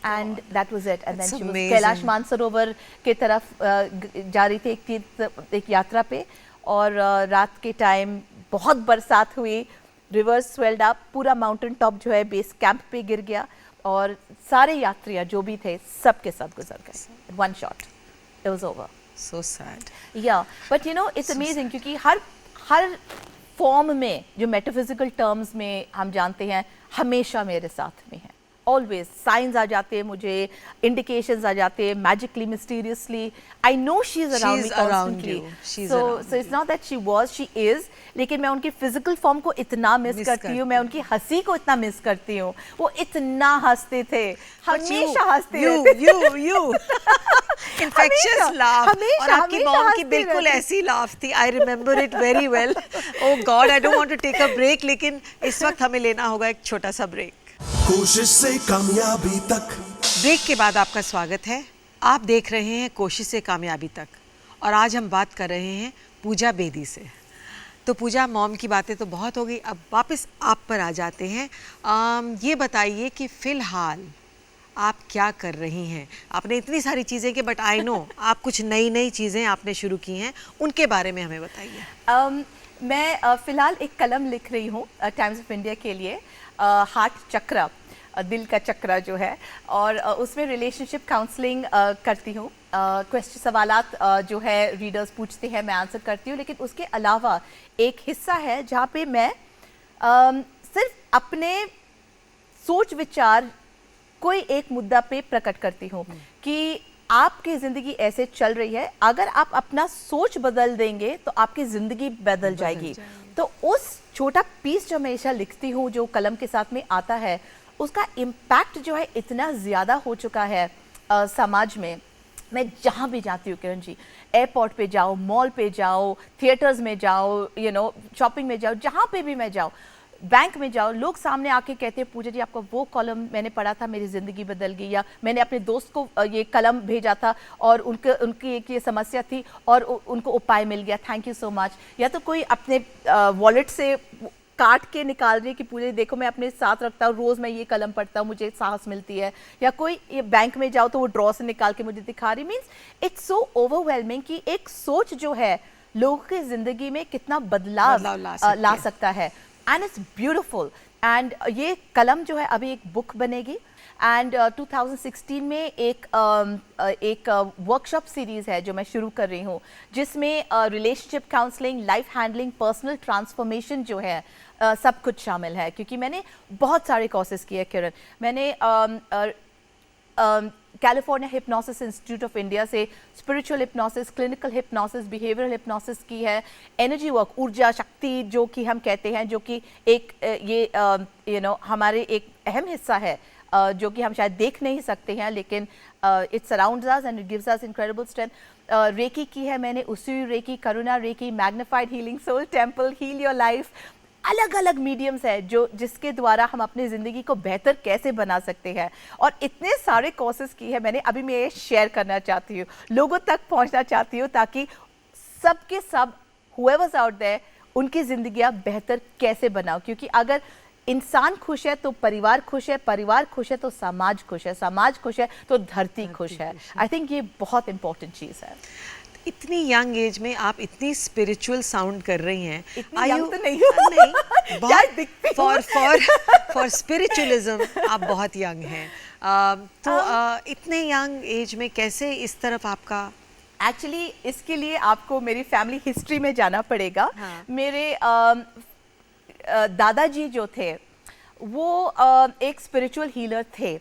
And that was it. And then she was Kailash Mansarovar के तरफ जा रही थी एक यात्रा पे और रात के टाइम बहुत बरसात हुई, रिवर्स स्वेल्ड अप, पूरा माउंटेन टॉप जो है बेस कैंप पे गिर गया और सारे यात्रियाँ जो भी थे सब के सब गुजर गए। One shot, it was over. So sad. या but you know it's amazing क्योंकि हर फॉर्म में जो मेटाफिजिकल टर्म्स में हम जानते हैं हमेशा मेरे साथ में है। ऑलवेज साइंस आ जाते हैं मुझे, इंडिकेशंस आ जाते हैं, magically mysteriously I know she is around me constantly. So it's not that she was, she is, लेकिन मैं उनकी फिजिकल फॉर्म को इतना मिस करती हूँ, मैं उनकी हंसी को इतना मिस करती हूँ। वो इतना हंसते थे, हमेशा हंसते रहते। you infectious laugh, और आपकी मॉम की बिल्कुल ऐसी लाफ थी। I remember it very well. Oh God, I don't want to take a break, लेकिन इस वक्त हमें लेना होगा एक छोटा सा ब्रेक। कोशिश से कामयाबी तक। ब्रेक के बाद आपका स्वागत है। आप देख रहे हैं कोशिश से कामयाबी तक और आज हम बात कर रहे हैं पूजा बेदी से। तो पूजा, मॉम की बातें तो बहुत हो गई, अब वापस आप पर आ जाते हैं। ये बताइए कि फ़िलहाल आप क्या कर रही हैं? आपने इतनी सारी चीज़ें कि बट आई नो आप कुछ नई नई चीज़ें आपने शुरू की हैं, उनके बारे में हमें बताइए। मैं फ़िलहाल एक कलम लिख रही हूँ टाइम्स ऑफ इंडिया के लिए, हार्ट चक्र, दिल का चक्र जो है, और उसमें रिलेशनशिप काउंसलिंग करती हूँ। क्वेश्चन सवालात जो है रीडर्स पूछते हैं, मैं आंसर करती हूँ, लेकिन उसके अलावा एक हिस्सा है जहाँ पे मैं सिर्फ अपने सोच विचार कोई एक मुद्दा पे प्रकट करती हूँ कि आपकी ज़िंदगी ऐसे चल रही है, अगर आप अपना सोच बदल देंगे तो आपकी ज़िंदगी बदल जाएगी। तो उस छोटा पीस जो मैं हमेशा लिखती हूँ, जो कलम के साथ में आता है, उसका इम्पैक्ट जो है इतना ज़्यादा हो चुका है समाज में। मैं जहाँ भी जाती हूँ किरण जी, एयरपोर्ट पे जाओ, मॉल पे जाओ, थिएटर्स में जाओ, शॉपिंग में जाओ, जहाँ पे भी मैं जाऊँ, बैंक में जाओ, लोग सामने आके कहते हैं पूजा जी आपका वो कॉलम मैंने पढ़ा था, मेरी ज़िंदगी बदल गई, या मैंने अपने दोस्त को ये कलम भेजा था और उनकी एक ये समस्या थी और उनको उपाय मिल गया, थैंक यू सो मच। या तो कोई अपने वॉलेट से काट के निकाल रही है कि पूरे देखो मैं अपने साथ रखता हूँ, रोज़ मैं ये कलम पढ़ता हूँ, मुझे साहस मिलती है। या कोई ये बैंक में जाओ तो वो ड्रॉ से निकाल के मुझे दिखा रही। मीन्स इट्स सो ओवरवेलमिंग कि एक सोच जो है लोगों की ज़िंदगी में कितना बदलाव ला सकता है। And it's beautiful. एंड ये कलम जो है अभी एक बुक बनेगी, एंड 2016 में एक वर्कशॉप सीरीज़ है जो मैं शुरू कर रही हूँ, जिसमें relationship counselling, life handling, personal transformation जो है सब कुछ शामिल है। क्योंकि मैंने बहुत सारे कोर्सेज किए किरण। मैंने California hypnosis institute of India से spiritual hypnosis, clinical hypnosis, behavioural hypnosis की है, एनर्जी वर्क, ऊर्जा शक्ति जो कि हम कहते हैं, जो कि एक ये हमारे एक अहम हिस्सा है जो कि हम शायद देख नहीं सकते हैं, लेकिन it surrounds us and it gives us incredible strength. Reiki की है मैंने, उसी reiki, Karuna reiki, magnified healing soul temple, heal your life. अलग अलग मीडियम्स है जिसके द्वारा हम अपनी ज़िंदगी को बेहतर कैसे बना सकते हैं। और इतने सारे कोर्सेज की है मैंने, अभी मैं ये शेयर करना चाहती हूँ, लोगों तक पहुँचना चाहती हूँ, ताकि सब के सब whoever's out there उनकी ज़िंदगियाँ बेहतर कैसे बनाओ। क्योंकि अगर इंसान खुश है तो परिवार खुश है, परिवार खुश है तो समाज खुश है, समाज खुश है तो धरती खुश है। आई थिंक ये बहुत इंपॉर्टेंट चीज़ है। इतनी यंग एज में आप इतनी स्पिरिचुअल साउंड कर रही हैं। इतनी यंग तो नहीं हूँ। नहीं, बहुत फॉर स्पिरिचुअलिज्म आप बहुत यंग हैं। तो इतने यंग एज में कैसे इस तरफ आपका? एक्चुअली इसके लिए आपको मेरी फैमिली हिस्ट्री में जाना पड़ेगा। हाँ। मेरे दादाजी जो थे वो एक स्पिरिचुअल हीलर थे।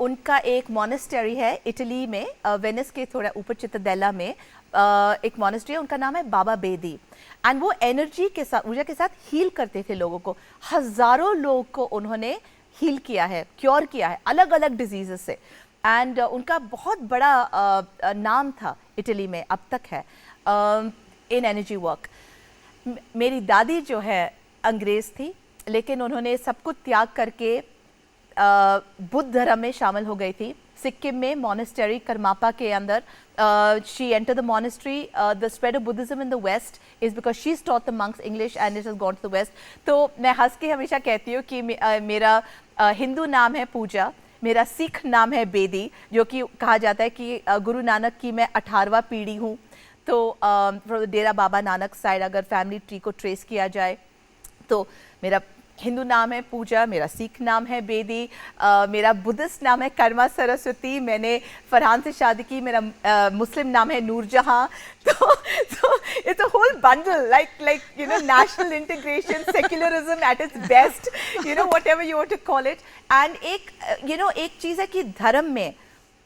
उनका एक मोनेस्टरी है इटली में, वेनिस के थोड़ा ऊपर चित्तदेला में एक मोनेस्ट्री है, उनका नाम है बाबा बेदी। एंड वो एनर्जी के साथ, ऊर्जा के साथ हील करते थे लोगों को। हज़ारों लोगों को उन्होंने हील किया है, क्योर किया है अलग अलग डिजीज़ से। एंड उनका बहुत बड़ा नाम था इटली में, अब तक है, इन एनर्जी वर्क। मेरी दादी जो है अंग्रेज़ थी, लेकिन उन्होंने सब कुछ त्याग करके बुद्ध धर्म में शामिल हो गई थी। सिक्किम में मोनेस्टरी करमापा के अंदर she entered the monastery. The spread of Buddhism in the west is because she taught the monks English and it has gone to the west. तो मैं हंस के हमेशा कहती हूँ कि मेरा हिंदू नाम है पूजा, मेरा सिख नाम है बेदी, जो कि कहा जाता है कि गुरु नानक की मैं 18वां पीढ़ी हूँ। तो डेरा बाबा नानक साइड अगर फैमिली ट्री को ट्रेस किया जाए तो मेरा हिंदू नाम है पूजा, मेरा सिख नाम है बेदी, मेरा बुद्धिस्ट नाम है कर्मा सरस्वती, मैंने फरहान से शादी की, मेरा मुस्लिम नाम है नूरजहां। तो it's a whole bundle, like national integration, secularism at its best, whatever you want to call it। and एक चीज़ है कि धर्म में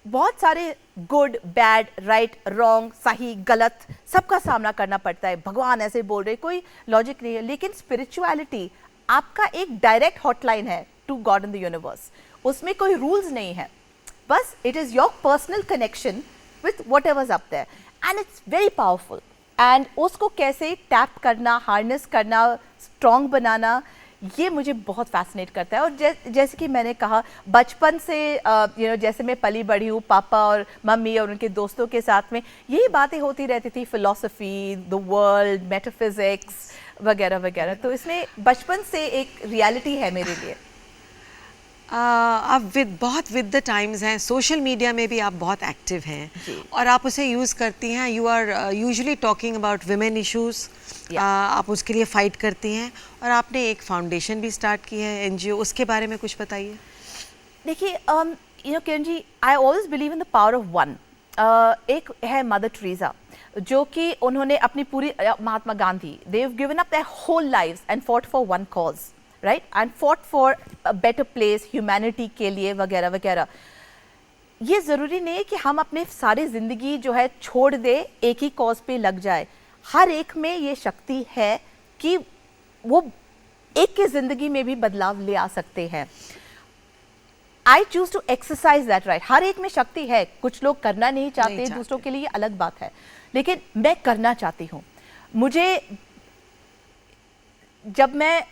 बहुत सारे गुड, बैड, राइट, रॉन्ग, सही, गलत सबका सामना करना पड़ता है। भगवान ऐसे बोल रहे, कोई लॉजिक नहीं है। लेकिन स्पिरिचुअलिटी आपका एक डायरेक्ट हॉटलाइन है to God in the universe. उसमें कोई रूल्स नहीं है, बस it is your personal connection with whatever's up there, and it's very powerful. And उसको कैसे टैप करना, हार्नेस करना, स्ट्रॉन्ग बनाना, ये मुझे बहुत फैसिनेट करता है। और जैसे कि मैंने कहा, बचपन से जैसे मैं पली बढ़ी हूँ पापा और मम्मी और उनके दोस्तों के साथ में, यही बातें होती रहती थी, फिलॉसफी, द वर्ल्ड, मेटाफिजिक्स वगैरह वगैरह। तो इसमें बचपन से एक रियलिटी है मेरे लिए। आप बहुत विद द टाइम्स हैं, सोशल मीडिया में भी आप बहुत एक्टिव हैं और आप उसे यूज़ करती हैं। You are usually talking about women issues, आप उसके लिए फ़ाइट करती हैं और आपने एक फाउंडेशन भी स्टार्ट की है, एनजीओ, उसके बारे में कुछ बताइए। देखिए you know Kiran ji, I always believe in the power of one. एक है मदर टेरेसा, जो कि उन्होंने अपनी पूरी Mahatma Gandhi, they have given up their whole lives and fought for one cause, right, and fought for a better place, humanity के लिए वगैरह वगैरह। ये ज़रूरी नहीं है कि हम अपने सारी ज़िंदगी जो है छोड़ दे, एक ही कॉज पे लग जाए। हर एक में ये शक्ति है कि वो एक की ज़िंदगी में भी बदलाव ले आ सकते हैं। I choose to exercise that right. हर एक में शक्ति है, कुछ लोग करना नहीं चाहते, दूसरों के लिए अलग बात है, लेकिन मैं करना चाहती हूँ। मुझे जब मैं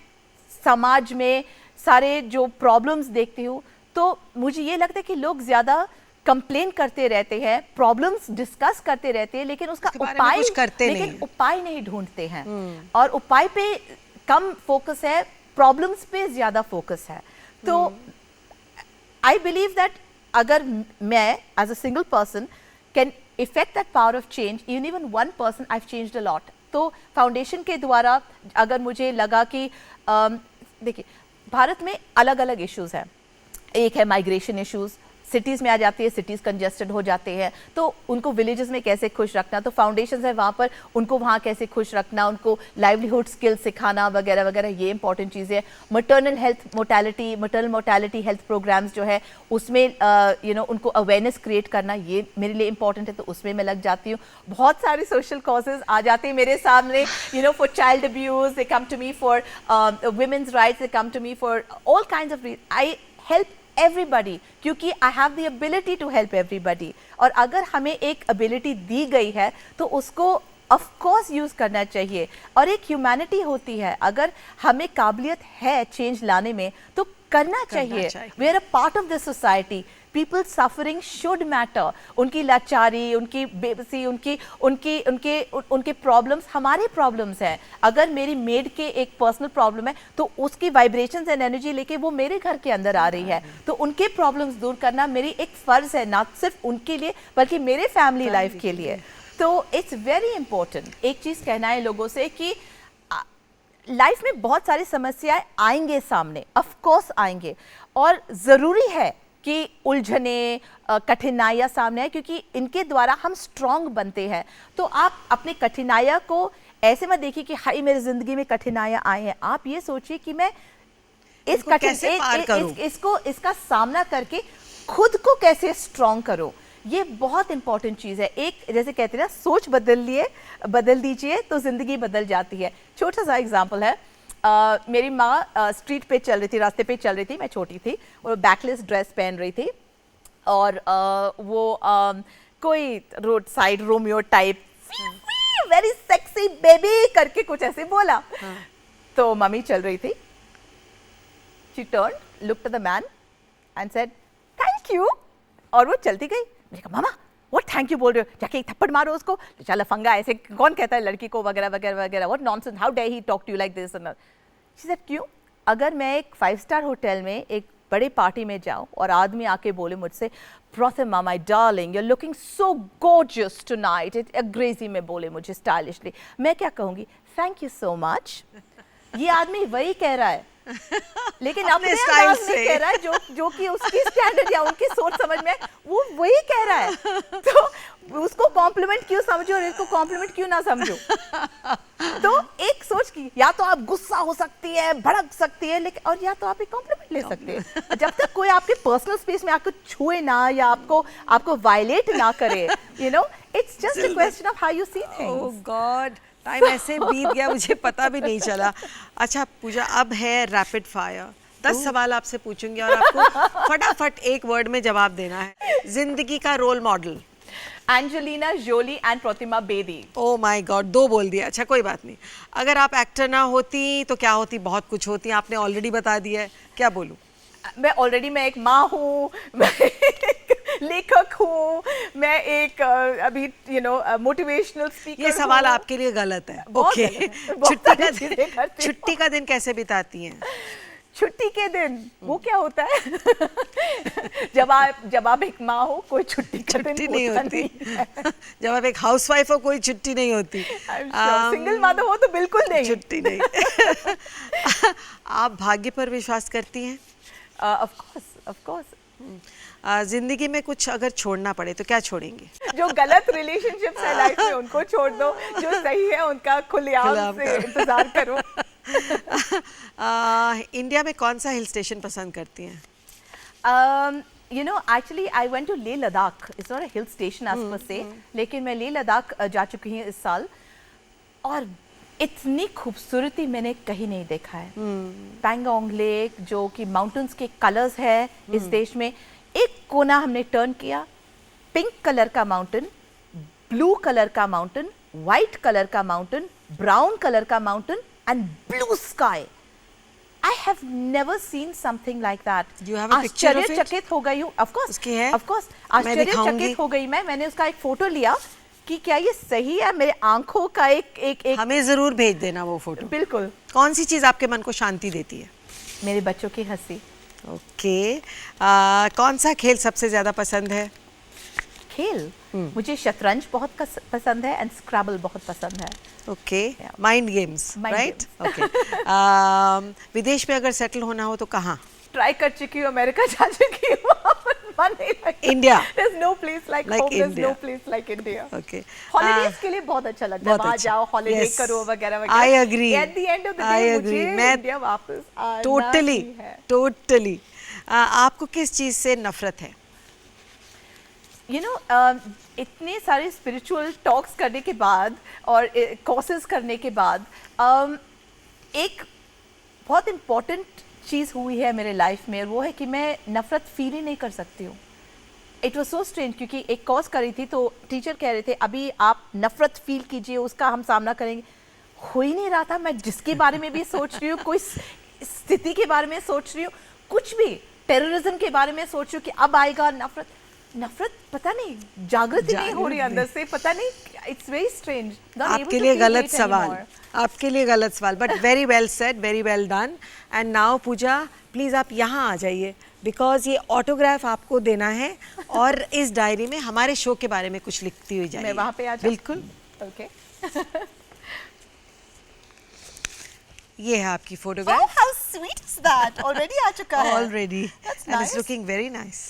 समाज में सारे जो प्रॉब्लम्स देखती हूँ तो मुझे ये लगता है कि लोग ज़्यादा कंप्लेन करते रहते हैं, प्रॉब्लम्स डिस्कस करते रहते हैं, लेकिन उसका उपाय नहीं ढूंढते हैं। और उपाय पे कम फोकस है, प्रॉब्लम्स पे ज़्यादा फोकस है। तो I believe that अगर मैं as a single person can effect that power of change, even one person, I've changed a lot. तो फाउंडेशन के द्वारा अगर मुझे लगा कि देखिए भारत में अलग अलग इश्यूज हैं। एक है माइग्रेशन इश्यूज, सिटीज़ में आ जाती है, सिटीज़ कंजेस्टेड हो जाते हैं, तो उनको विलेजेस में कैसे खुश रखना, तो फाउंडेशंस है वहाँ पर उनको वहाँ कैसे खुश रखना, उनको लाइवलीहुड स्किल सिखाना वगैरह वगैरह, ये इंपॉर्टेंट चीज़ें हैं। maternal mortality हेल्थ प्रोग्राम्स जो है उसमें उनको अवेयरनेस क्रिएट करना, ये मेरे लिए इंपॉर्टेंट है, तो उसमें मैं लग जाती हूँ। बहुत सारे सोशल कॉजेज आ जाते हैं मेरे सामने, for child abuse they come to me, for women's rights they come to me, for all kinds of reasons. I help everybody क्योंकि I have the ability to help everybody। और अगर हमें एक ability दी गई है तो उसको of course यूज़ करना चाहिए। और एक ह्यूमैनिटी होती है, अगर हमें काबिलियत है चेंज लाने में तो करना चाहिए। We are a part of this society. People suffering should matter. उनकी लाचारी, उनकी बेबसी, उनके प्रॉब्लम्स हमारे प्रॉब्लम्स हैं। अगर मेरी मेड के एक पर्सनल प्रॉब्लम है तो उसकी वाइब्रेशंस एंड एनर्जी लेके वो मेरे घर के अंदर आ रही है, तो उनके प्रॉब्लम्स दूर करना मेरी एक फ़र्ज़ है, ना सिर्फ उनके लिए बल्कि मेरे फैमिली लाइफ के लिए। तो इट्स वेरी इंपॉर्टेंट। एक चीज़ कहना है लोगों से कि लाइफ में बहुत सारी समस्याएं आएंगे सामने, ऑफ कोर्स आएंगे, और ज़रूरी है कि उलझने, कठिनाइयाँ सामने आए, क्योंकि इनके द्वारा हम स्ट्रॉन्ग बनते हैं। तो आप अपनी कठिनाइयाँ को ऐसे मत देखिए कि हाय मेरी ज़िंदगी में कठिनाइयाँ आई हैं। आप ये सोचिए कि मैं इसका सामना करके खुद को कैसे स्ट्रॉन्ग करूँ। ये बहुत इंपॉर्टेंट चीज़ है। एक जैसे कहते हैं ना, सोच बदल दीजिए तो ज़िंदगी बदल जाती है। छोटा सा एग्जाम्पल है, मेरी माँ स्ट्रीट पे चल रही थी, रास्ते पे चल रही थी, मैं छोटी थी, और बैकलेस ड्रेस पहन रही थी, और वो कोई road side Romeo type very sexy baby करके कुछ ऐसे बोला। तो मम्मी चल रही थी, she turned, looked at the man and said thank you, और वो चलती गई। मैंने कहा मामा व्हाट थैंक यू बोल रहे हो, जाके एक थप्पड़ मारो उसको, चल फंगा, ऐसे कौन कहता है लड़की को, वगैरह वगैरह वगैरह, what nonsense, how dare he talk to you like this. She said क्यों? अगर मैं एक 5 स्टार होटल में एक बड़े पार्टी में जाऊं और आदमी आके बोले मुझसे Prothima my darling you are looking so gorgeous tonight, अंग्रेजी में बोले मुझे स्टाइलिशली, मैं क्या कहूँगी? Thank you so much. ये आदमी वही कह रहा है, लेकिन अपने अंदाज में कह रहा है जो कि उसकी स्टैंडर्ड या उनकी सोच समझ में वो वही कह रहा है। तो उसको कॉम्प्लीमेंट क्यों समझो और इसको कॉम्प्लीमेंट क्यों ना समझो? तो एक सोच की, या तो आप गुस्सा हो सकती है, भड़क सकती है, लेकिन और या तो आप एक कॉम्प्लीमेंट ले सकते हैं। जब तक कोई आपके पर्सनल स्पेस में आपको छुए ना या आपको वायलेट ना करे, it's just a question of how you see things. Oh God, time ऐसे बीत गया, मुझे पता भी नहीं चला। अच्छा पूजा, अब है रैपिड फायर। 10 सवाल आपसे पूछूंगी और आपको फटाफट एक वर्ड में जवाब देना है। जिंदगी का role model? Angelina Jolie and Pratima Bedi. Oh my God, 2 बोल दिया। अच्छा कोई बात नहीं। अगर आप एक्टर ना होती तो क्या होती? बहुत कुछ होती, आपने ऑलरेडी बता दिया है, क्या बोलूं? मैं एक माँ हूँ, मैं एक लेखक हूँ, मैं एक अभी मोटिवेशनल स्पीकर। ये सवाल आपके लिए गलत है। ओके, छुट्टी का दिन कैसे बिताती हैं? छुट्टी के दिन वो क्या होता है? जब आप एक माँ हो, कोई छुट्टी का दिन छुट्टी नहीं होता होती नहीं है। जब आप एक हाउसवाइफ हो कोई छुट्टी नहीं होती। सिंगल मदर हो तो बिल्कुल नहीं। छुट्टी नहीं। आप भाग्य पर विश्वास करती हैं? Of course. जिंदगी में कुछ अगर छोड़ना पड़े तो क्या छोड़ेंगे? जो गलत रिलेशनशिप्स है लाइफ में उनको छोड़ दो, जो सही है उनका खुलेआम खुलेआम से करो। इंतजार करो। इंडिया में कौन सा हिल स्टेशन पसंद करती हैं? You know, actually, I went to Leh Ladakh. It's not a hill station as per se, लेकिन मैं लेह लद्दाख जा चुकी हूँ इस साल और इतनी खूबसूरती मैंने कहीं नहीं देखा है। पैंगोंग लेक जो कि माउंटेन्स के कलर्स है इस देश में, एक कोना हमने टर्न किया, पिंक कलर का माउंटेन, ब्लू कलर का माउंटेन, वाइट कलर का माउंटेन, ब्राउन कलर का mountain and blue sky. I have never seen something like that. Do you have a picture of it? आश्चर्यचकित हो गई हूँ, of course, उसकी है? of course, मैं दिखाऊंगी। आश्चर्यचकित हो गई मैंने उसका एक फोटो लिया कि क्या ये सही है, मेरे आंखों का एक हमें जरूर भेज देना वो फोटो। बिल्कुल। कौन सी चीज आपके मन को शांति देती है? मेरे बच्चों की हंसी। ओके। कौन सा खेल सबसे ज्यादा पसंद है? खेल मुझे शतरंज बहुत पसंद है एंड स्क्रैबल बहुत पसंद है। Okay, mind games, Mind right? games. Okay. विदेश में अगर सेटल होना हो तो कहाँ? ट्राई कर चुकी हूँ, अमेरिका जा चुकी हूँ, वहाँ पर मन नहीं लगता। India. There's no place like Like home. There's India. no place like India. Okay. Holidays के लिए बहुत अच्छा लगता है, बहुत वहाँ अच्छा। जाओ, हॉलिडे Yes. करो वगैरह वगैरह। I agree. At the end of the I day agree. मुझे मैं इंडिया वापस आना टोटली ही है। टोटली। आपको किस चीज से नफरत है? You know, इतने सारे स्पिरिचुअल टॉक्स करने के बाद और कोर्सेज करने के बाद एक बहुत इम्पोर्टेंट चीज़ हुई है मेरे लाइफ में, और वो है कि मैं नफ़रत फील ही नहीं कर सकती हूँ। इट वॉज सो स्ट्रेंज, क्योंकि एक कोर्स करी थी तो टीचर कह रहे थे अभी आप नफ़रत फील कीजिए, उसका हम सामना करेंगे। हो ही नहीं रहा था। मैं जिसके बारे में भी सोच रही हूँ, कोई स्थिति के बारे में सोच रही हूँ, कुछ भी टेररिज्म के बारे में सोच रही हूँ कि अब आएगा नफरत पता नहीं जागृत ही नहीं हो रही अंदर से, पता नहीं। It's very strange. आपके लिए गलत सवाल, आपके लिए गलत सवाल, but very well said, very well done. And now Pooja, please आप यहाँ आ जाइए, बिकॉज ये ऑटोग्राफ आपको देना है और इस डायरी में हमारे शो के बारे में कुछ लिखती हुई जाइए। मैं वहाँ पे आ जाऊँ? बिल्कुल। ओके। ये है आपकी Oh, photograph. how sweet is that? Already आ चुका है। Already, That's and it's nice. Looking very nice.